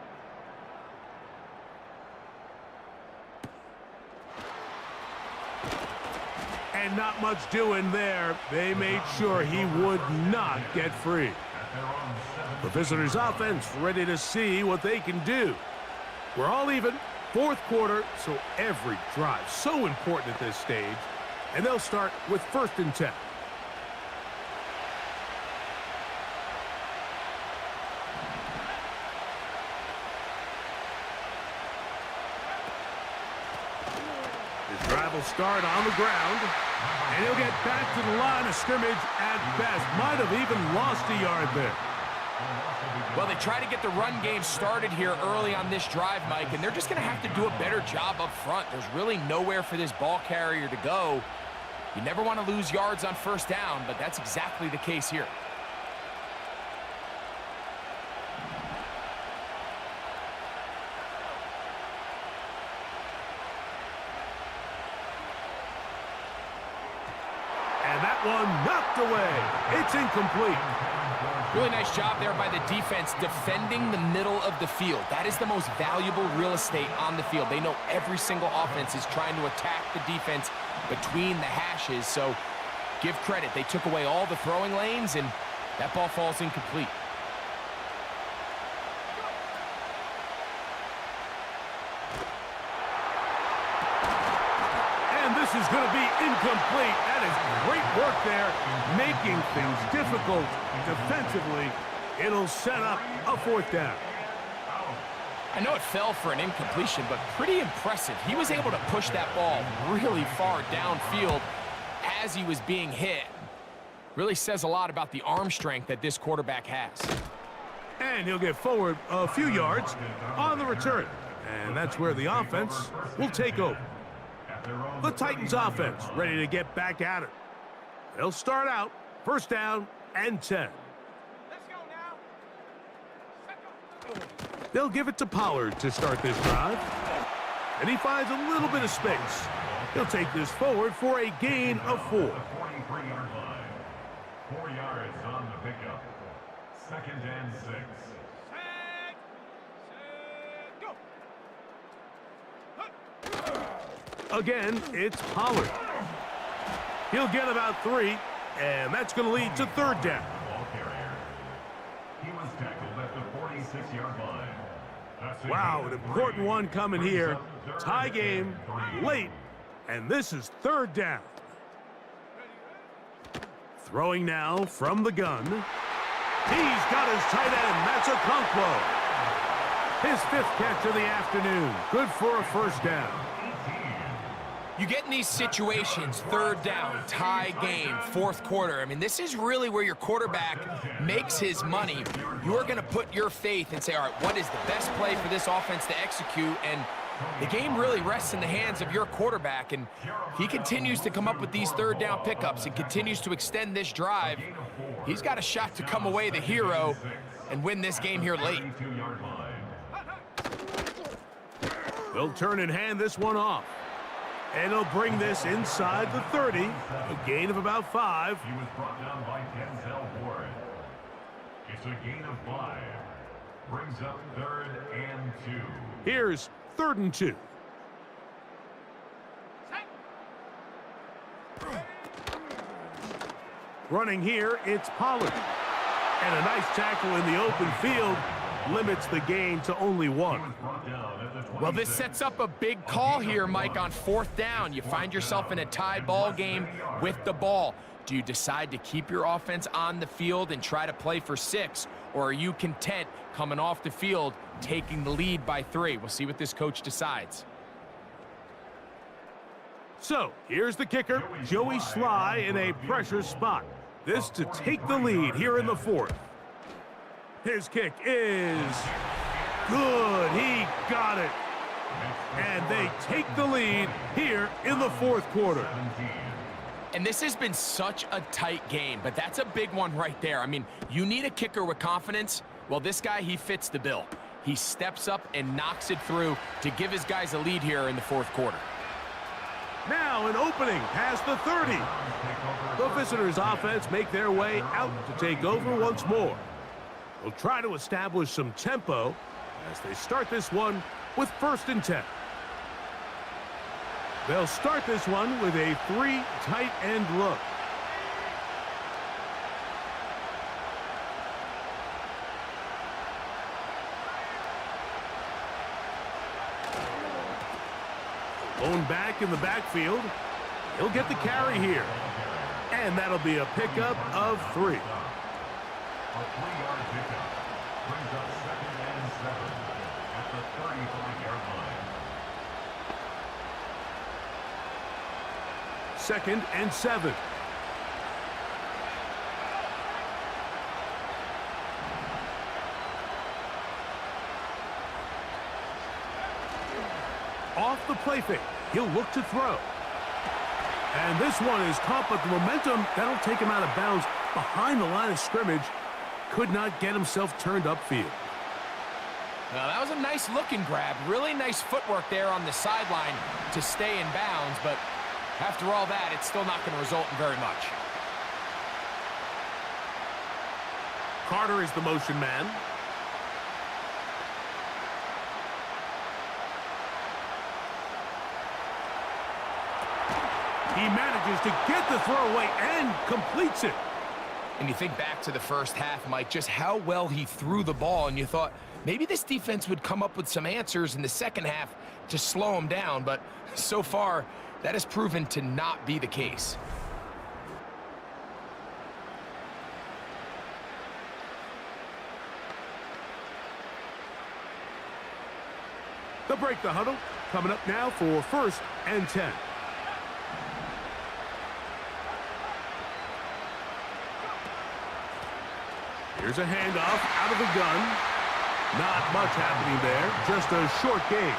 And not much doing there. They made sure he would not get free. The visitors' offense ready to see what they can do. We're all even, 4th quarter, so every drive so important at this stage. And they'll start with 1st and 10. His drive will start on the ground, and he'll get back to the line of scrimmage at best. Might have even lost a yard there. Well, they try to get the run game started here early on this drive, Mike, and they're just going to have to do a better job up front. There's really nowhere for this ball carrier to go. You never want to lose yards on 1st down, but that's exactly the case here. And that one knocked away. It's incomplete. Really nice job there by the defense defending the middle of the field. That is the most valuable real estate on the field. They know every single offense is trying to attack the defense between the hashes, so give credit. They took away all the throwing lanes, and that ball falls incomplete. This is going to be incomplete. That is great work there, making things difficult defensively. It'll set up a fourth down. I know it fell for an incompletion, but pretty impressive. He was able to push that ball really far downfield as he was being hit. Really says a lot about the arm strength that this quarterback has. And he'll get forward a few yards on the return. And that's where the offense will take over. The Titans offense ready to get back at it. They'll start out first down and 10. They'll give it to Pollard to start this drive. And he finds a little bit of space. He'll take this forward for a gain of 4. 43-yard line. 4 yards on the pickup. 2nd and 6. Again, it's Pollard. He'll get about 3, and that's going to lead to third down. Ball carrier. He was tackled at the 46-yard line. Wow, an important one coming here. Tie game, late, and this is third down. Throwing now from the gun. He's got his tight end. That's a Conquo. His 5th catch of the afternoon. Good for a first down. You get in these situations, third down, tie game, fourth quarter. I mean, this is really where your quarterback makes his money. You're going to put your faith and say, all right, what is the best play for this offense to execute? And the game really rests in the hands of your quarterback. And he continues to come up with these third down pickups and continues to extend this drive. He's got a shot to come away the hero and win this game here late. They'll turn and hand this one off. And he'll bring this inside the 30, a gain of about 5. He was brought down by Denzel Ward. It's a gain of 5. Brings up 3rd and 2. Here's 3rd and 2. Running here, it's Pollard. And a nice tackle in the open field limits the gain to only 1. Well, this sets up a big call here, Mike, on 4th down. You find yourself in a tie ball game with the ball. Do you decide to keep your offense on the field and try to play for 6? Or are you content coming off the field, taking the lead by 3? We'll see what this coach decides. So, here's the kicker, Joey Sly in a pressure spot. This to take the lead here in the 4th. His kick is good. He got it. And they take the lead here in the 4th quarter. And this has been such a tight game, but that's a big one right there. I mean, you need a kicker with confidence. Well, this guy, he fits the bill. He steps up and knocks it through to give his guys a lead here in the 4th quarter. Now an opening past the 30. The visitors' offense make their way out to take over once more. They'll try to establish some tempo as they start this one with 1st and 10. They'll start this one with a 3 tight end look. Going back in the backfield. He'll get the carry here. And that'll be a pickup of 3. A 3-yard pickup brings up 2nd and 7 at the 35-yard line. 2nd and 7. Off the play fake, he'll look to throw. And this one is caught, but the momentum, that'll take him out of bounds behind the line of scrimmage. Could not get himself turned upfield. Now, that was a nice looking grab. Really nice footwork there on the sideline to stay in bounds, but after all that, it's still not going to result in very much. Carter is the motion man. He manages to get the throw away and completes it. And you think back to the first half, Mike, just how well he threw the ball, and you thought, Maybe this defense would come up with some answers in the second half to slow them down, but so far, that has proven to not be the case. They'll break the huddle. Coming up now for 1st and 10. Here's a handoff out of the gun. Not much happening there. Just a short game.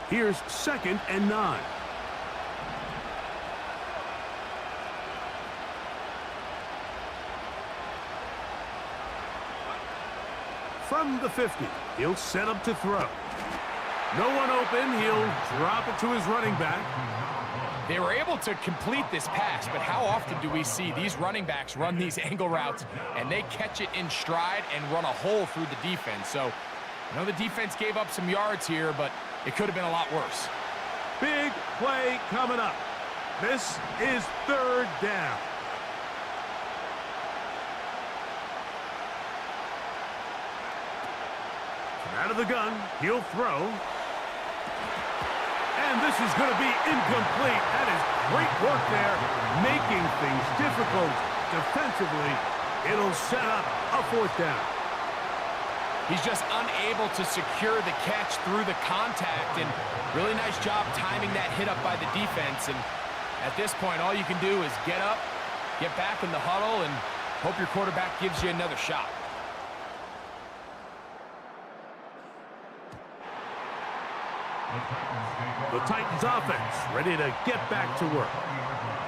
Here's 2nd and 9. From the 50, he'll set up to throw. No one open, he'll drop it to his running back. They were able to complete this pass, but how often do we see these running backs run these angle routes and they catch it in stride and run a hole through the defense? So, I know the defense gave up some yards here, but it could have been a lot worse. Big play coming up. This is 3rd down. Out of the gun, he'll throw. And this is going to be incomplete. That is great work there, making things difficult defensively. It'll set up a 4th down. He's just unable to secure the catch through the contact, and really nice job timing that hit up by the defense. And at this point, all you can do is get up, get back in the huddle, and hope your quarterback gives you another shot. The Titans offense ready to get back to work.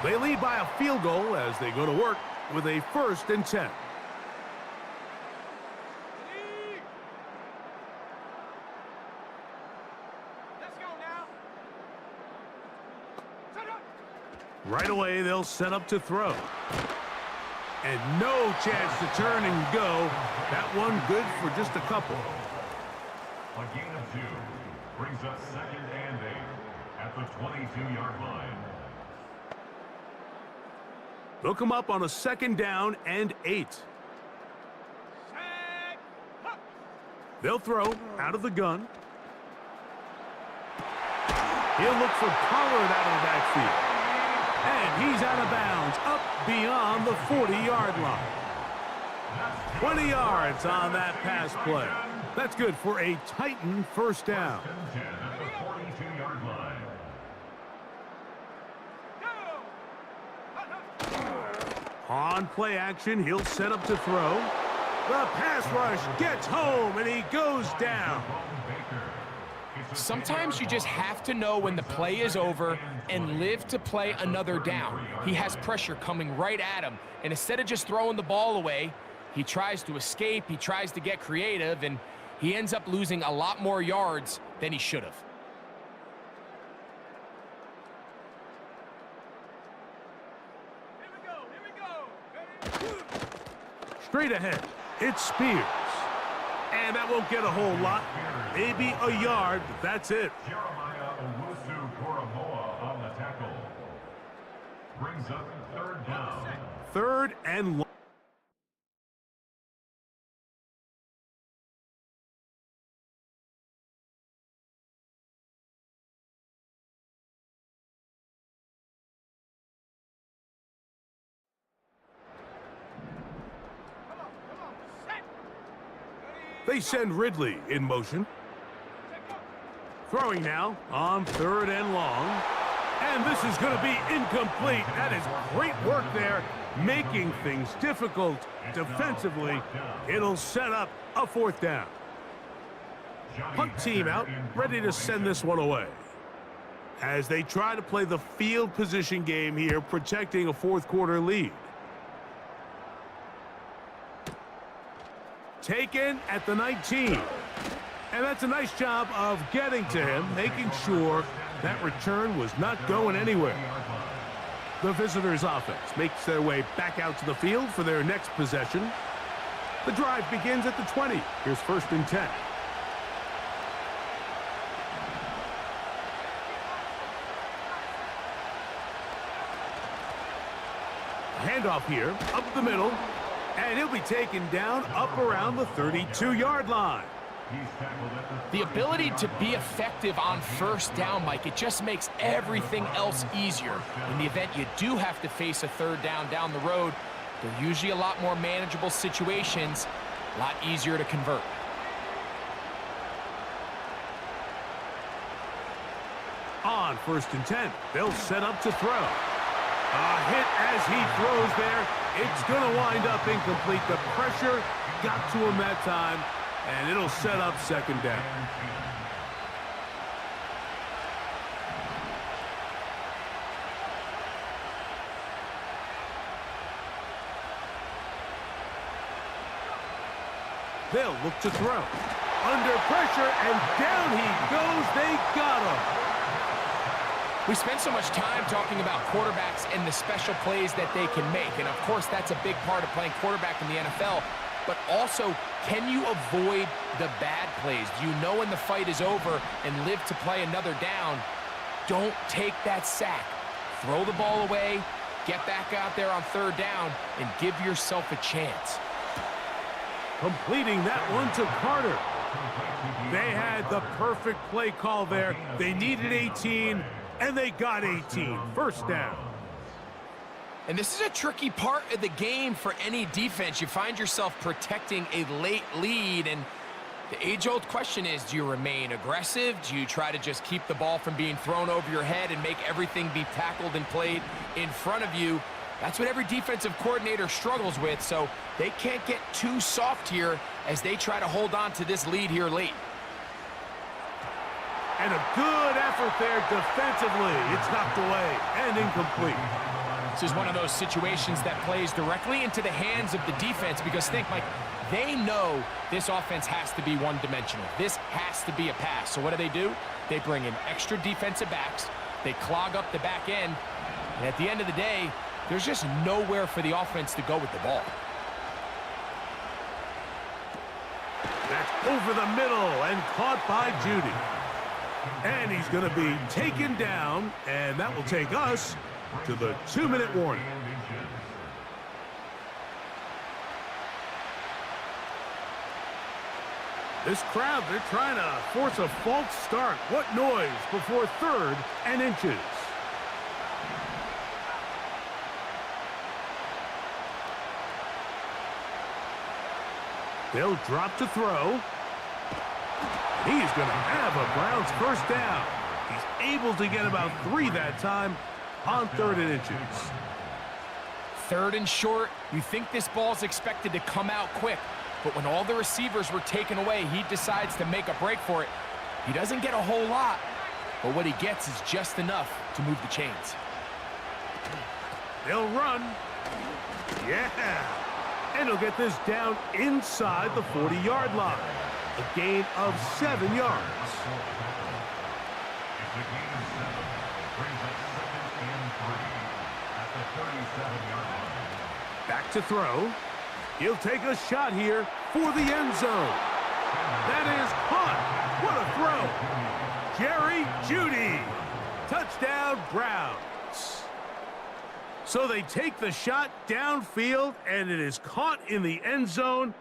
They lead by a field goal as they go to work with a 1st and 10. Let's go now. Right away, they'll set up to throw. And no chance to turn and go. That one good for just a couple. A gain of 2 brings up 2nd and 8 at the 22-yard line. They'll come up on a 2nd down and 8. They'll throw out of the gun. He'll look for Pollard out of the backfield. And he's out of bounds, up beyond the 40-yard line. 20 yards on that pass play. That's good for a Titan 1st down. At the 42-yard line. On play action, he'll set up to throw. The pass rush gets home, and he goes down. Sometimes you just have to know when the play is over and live to play another down. He has pressure coming right at him, and instead of just throwing the ball away, he tries to escape, he tries to get creative, and he ends up losing a lot more yards than he should have. Straight ahead, it's Spears. And that won't get a whole lot. Maybe a yard, but that's it. Jeremiah Owusu-Koramoah on the tackle. Brings up 3rd down. 3rd and long. They send Ridley in motion. Throwing now on 3rd and long. And this is going to be incomplete. That is great work there, making things difficult defensively. It'll set up a 4th down. Punt team out, ready to send this one away. As they try to play the field position game here, protecting a 4th quarter lead. Taken at the 19. And that's a nice job of getting to him, making sure that return was not going anywhere. The visitors' offense makes their way back out to the field for their next possession. The drive begins at the 20. Here's 1st and 10. Handoff here, up the middle, and he'll be taken down up around the 32-yard line. The ability to be effective on first down, Mike, it just makes everything else easier. In the event you do have to face a third down the road, they're usually a lot more manageable situations, a lot easier to convert. On 1st and 10, they'll set up to throw. A hit as he throws there. It's going to wind up incomplete. The pressure got to him that time, and it'll set up 2nd down. They'll look to throw. Under pressure, and down he goes. They got him. We spend so much time talking about quarterbacks and the special plays that they can make. And, of course, that's a big part of playing quarterback in the NFL. But also, can you avoid the bad plays? Do you know when the fight is over and live to play another down? Don't take that sack. Throw the ball away, get back out there on 3rd down, and give yourself a chance. Completing that one to Carter. They had the perfect play call there. They needed 18. And they got 18. 1st down. And this is a tricky part of the game for any defense. You find yourself protecting a late lead, and the age-old question is, do you remain aggressive? Do you try to just keep the ball from being thrown over your head and make everything be tackled and played in front of you? That's what every defensive coordinator struggles with, so they can't get too soft here as they try to hold on to this lead here late. And a good effort there defensively. It's knocked away and incomplete. This is one of those situations that plays directly into the hands of the defense because think, Mike, they know this offense has to be one-dimensional. This has to be a pass. So what do? They bring in extra defensive backs. They clog up the back end. And at the end of the day, there's just nowhere for the offense to go with the ball. That's over the middle and caught by Judy. And he's going to be taken down, and that will take us to the 2-minute warning. This crowd, they're trying to force a false start. What noise before 3rd and inches. They'll drop to throw. He's going to have a Browns 1st down. He's able to get about 3 that time on 3rd and inches. 3rd and short, you think this ball's expected to come out quick, but when all the receivers were taken away, he decides to make a break for it. He doesn't get a whole lot, but what he gets is just enough to move the chains. They'll run. Yeah. And he'll get this down inside the 40-yard line. A gain of 7 yards. It's a gain of 7. Brings up 2nd and 3 at the 37-yard line. Back to throw. He'll take a shot here for the end zone. That is caught. What a throw. Jerry Jeudy. Touchdown, Browns. So they take the shot downfield, and it is caught in the end zone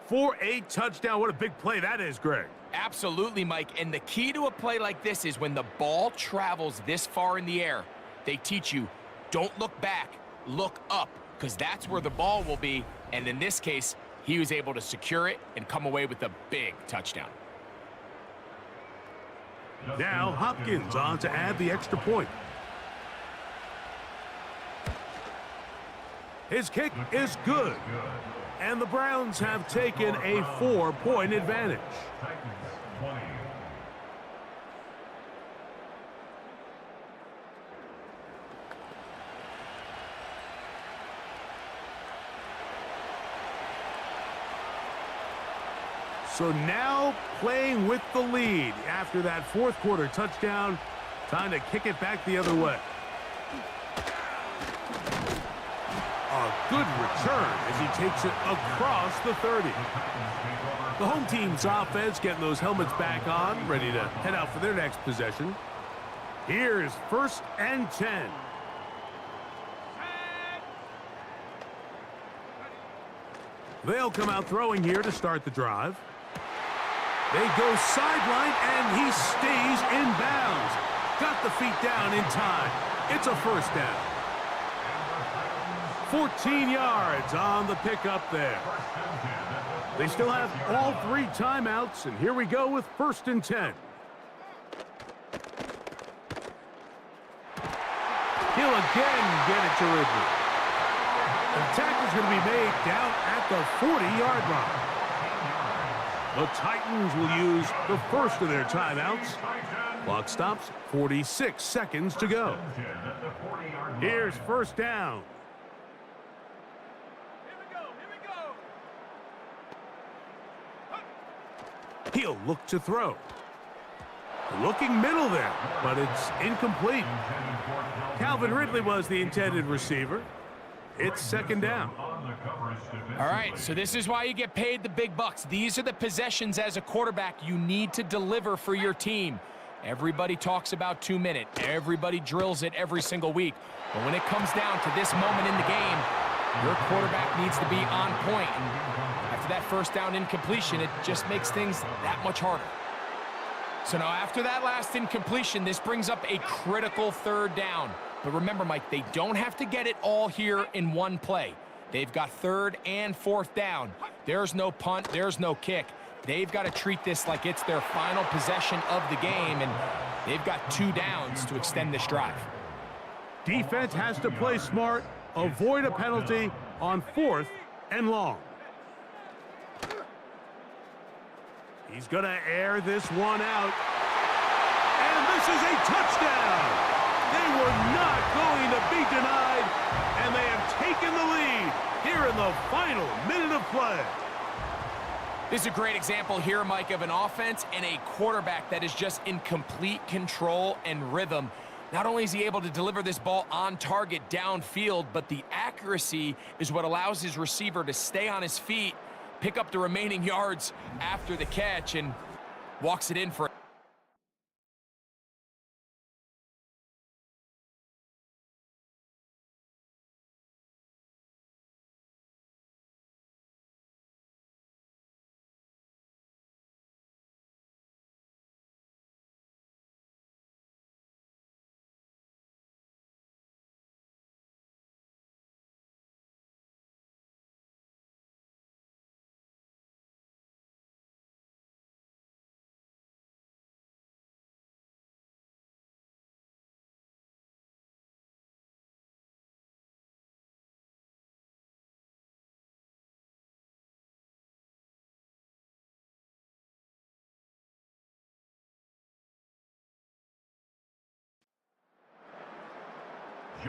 for a touchdown. What a big play that is, Greg. Absolutely, Mike. And the key to a play like this is when the ball travels this far in the air, they teach you, don't look back, look up, because that's where the ball will be. And in this case, he was able to secure it and come away with a big touchdown. Now Hopkins on to add the extra point. His kick is good. And the Browns have taken a 4-point advantage. Titans 20. So now playing with the lead after that 4th quarter touchdown. Time to kick it back the other way. A good return as he takes it across the 30. The home team's offense getting those helmets back on, ready to head out for their next possession. Here's 1st and 10. They'll come out throwing here to start the drive. They go sideline, and he stays in bounds. Got the feet down in time. It's a first down. 14 yards on the pickup there. They still have all 3 timeouts, and here we go with 1st and 10. He'll again get it to Ridley. The tackle's going to be made down at the 40-yard line. The Titans will use the first of their timeouts. Clock stops, 46 seconds to go. Here's first down. He'll look to throw. Looking middle there, but it's incomplete. Calvin Ridley was the intended receiver. It's second down. All right, so this is why you get paid the big bucks. These are the possessions as a quarterback you need to deliver for your team. Everybody talks about 2 minutes. Everybody drills it every single week. But when it comes down to this moment in the game, your quarterback needs to be on point. And after that first down incompletion, it just makes things that much harder. So now after that last incompletion, this brings up a critical 3rd down. But remember, Mike, they don't have to get it all here in one play. They've got 3rd and 4th down. There's no punt. There's no kick. They've got to treat this like it's their final possession of the game, and they've got 2 downs to extend this drive. Defense has to play smart, avoid a penalty on 4th and long. He's going to air this one out. And this is a touchdown. They were not going to be denied, and they have taken the lead here in the final minute of play. This is a great example here, Mike, of an offense and a quarterback that is just in complete control and rhythm. Not only is he able to deliver this ball on target downfield, but the accuracy is what allows his receiver to stay on his feet, pick up the remaining yards after the catch, and walks it in for it.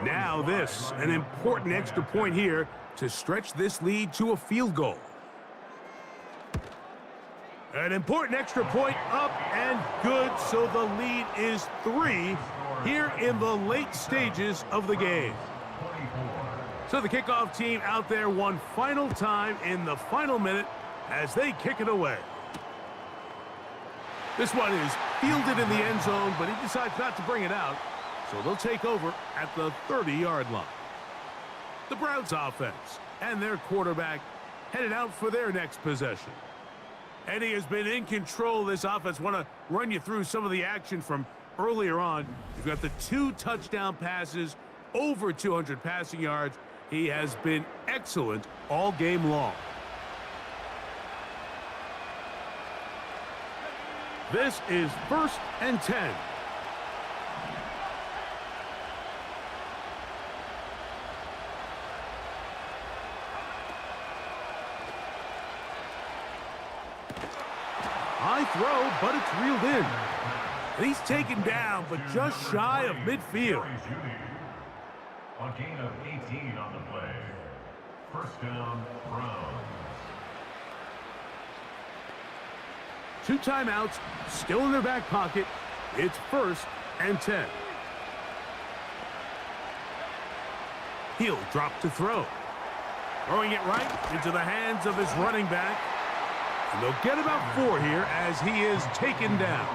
Now this, an important extra point here to stretch this lead to a field goal. An important extra point up and good, so the lead is 3 here in the late stages of the game. So the kickoff team out there one final time in the final minute as they kick it away. This one is fielded in the end zone, but he decides not to bring it out. So they'll take over at the 30-yard line. The Browns offense and their quarterback headed out for their next possession. And he has been in control of this offense. Want to run you through some of the action from earlier on. You've got the 2 touchdown passes, over 200 passing yards. He has been excellent all game long. This is 1st and 10. High throw, but it's reeled in. And he's taken down, but just shy of midfield. A gain of 18 on the play. First down, Browns. 2 timeouts, still in their back pocket. It's 1st and 10. He'll drop to throw. Throwing it right into the hands of his running back. And they'll get about 4 here as he is taken down.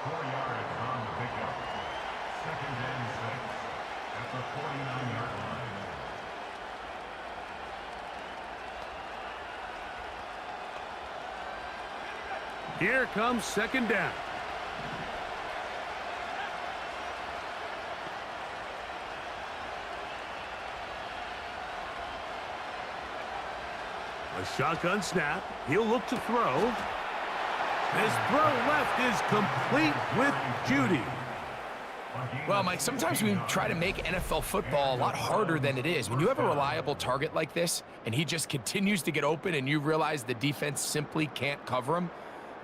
4 yards on the pickup. 2nd and 6 at the 49-yard line. Here comes second down. A shotgun snap. He'll look to throw. His throw left is complete with Judy. Well, Mike, sometimes we try to make NFL football a lot harder than it is. When you have a reliable target like this, and he just continues to get open and you realize the defense simply can't cover him,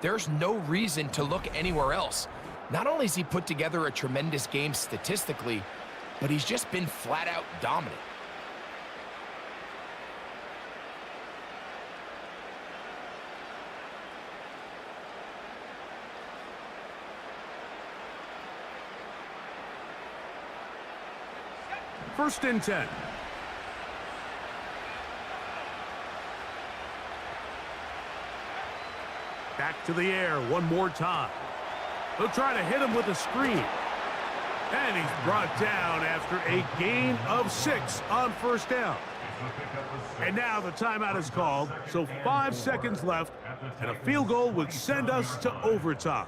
there's no reason to look anywhere else. Not only has he put together a tremendous game statistically, but he's just been flat-out dominant. First and 10. Back to the air one more time. They'll try to hit him with a screen. And he's brought down after a gain of 6 on first down. And now the timeout is called, so 5 seconds left, and a field goal would send us to overtime.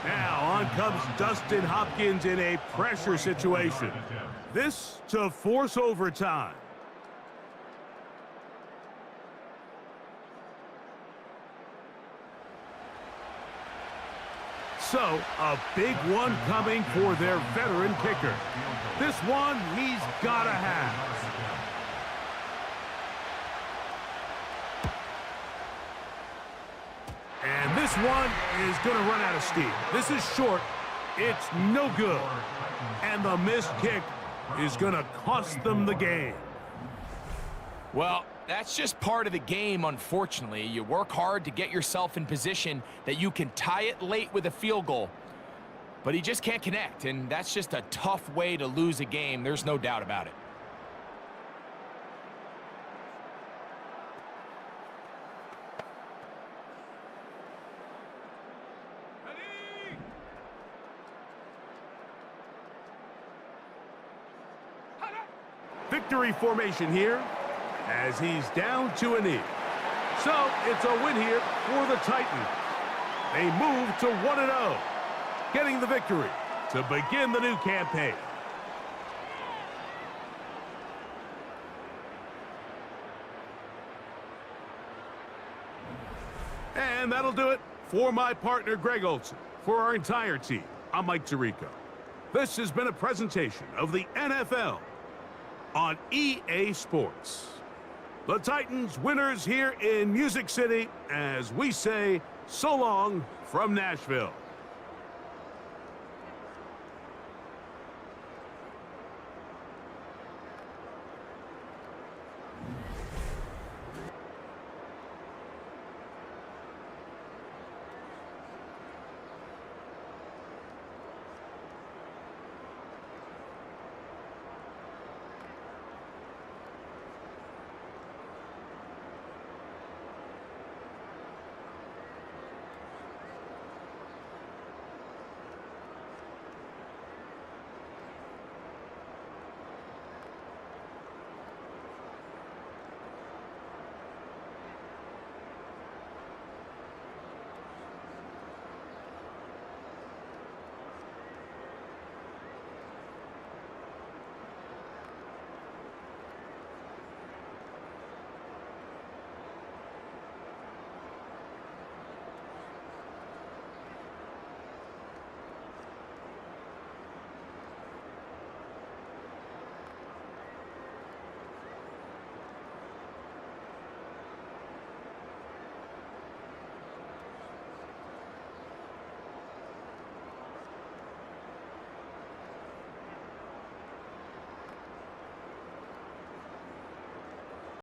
Now on comes Dustin Hopkins in a pressure situation. This to force overtime. So, a big one coming for their veteran kicker. This one he's got to have. And this one is going to run out of steam. This is short. It's no good. And the missed kick is going to cost them the game. Well, that's just part of the game, unfortunately. You work hard to get yourself in position that you can tie it late with a field goal. But he just can't connect, and that's just a tough way to lose a game. There's no doubt about it. Victory formation here as he's down to a knee. So it's a win here for the Titans. They move to 1-0, getting the victory to begin the new campaign. And that'll do it for my partner, Greg Olson. For our entire team, I'm Mike Tirico. This has been a presentation of the NFL on EA Sports. The Titans winners here in Music City as we say so long from Nashville.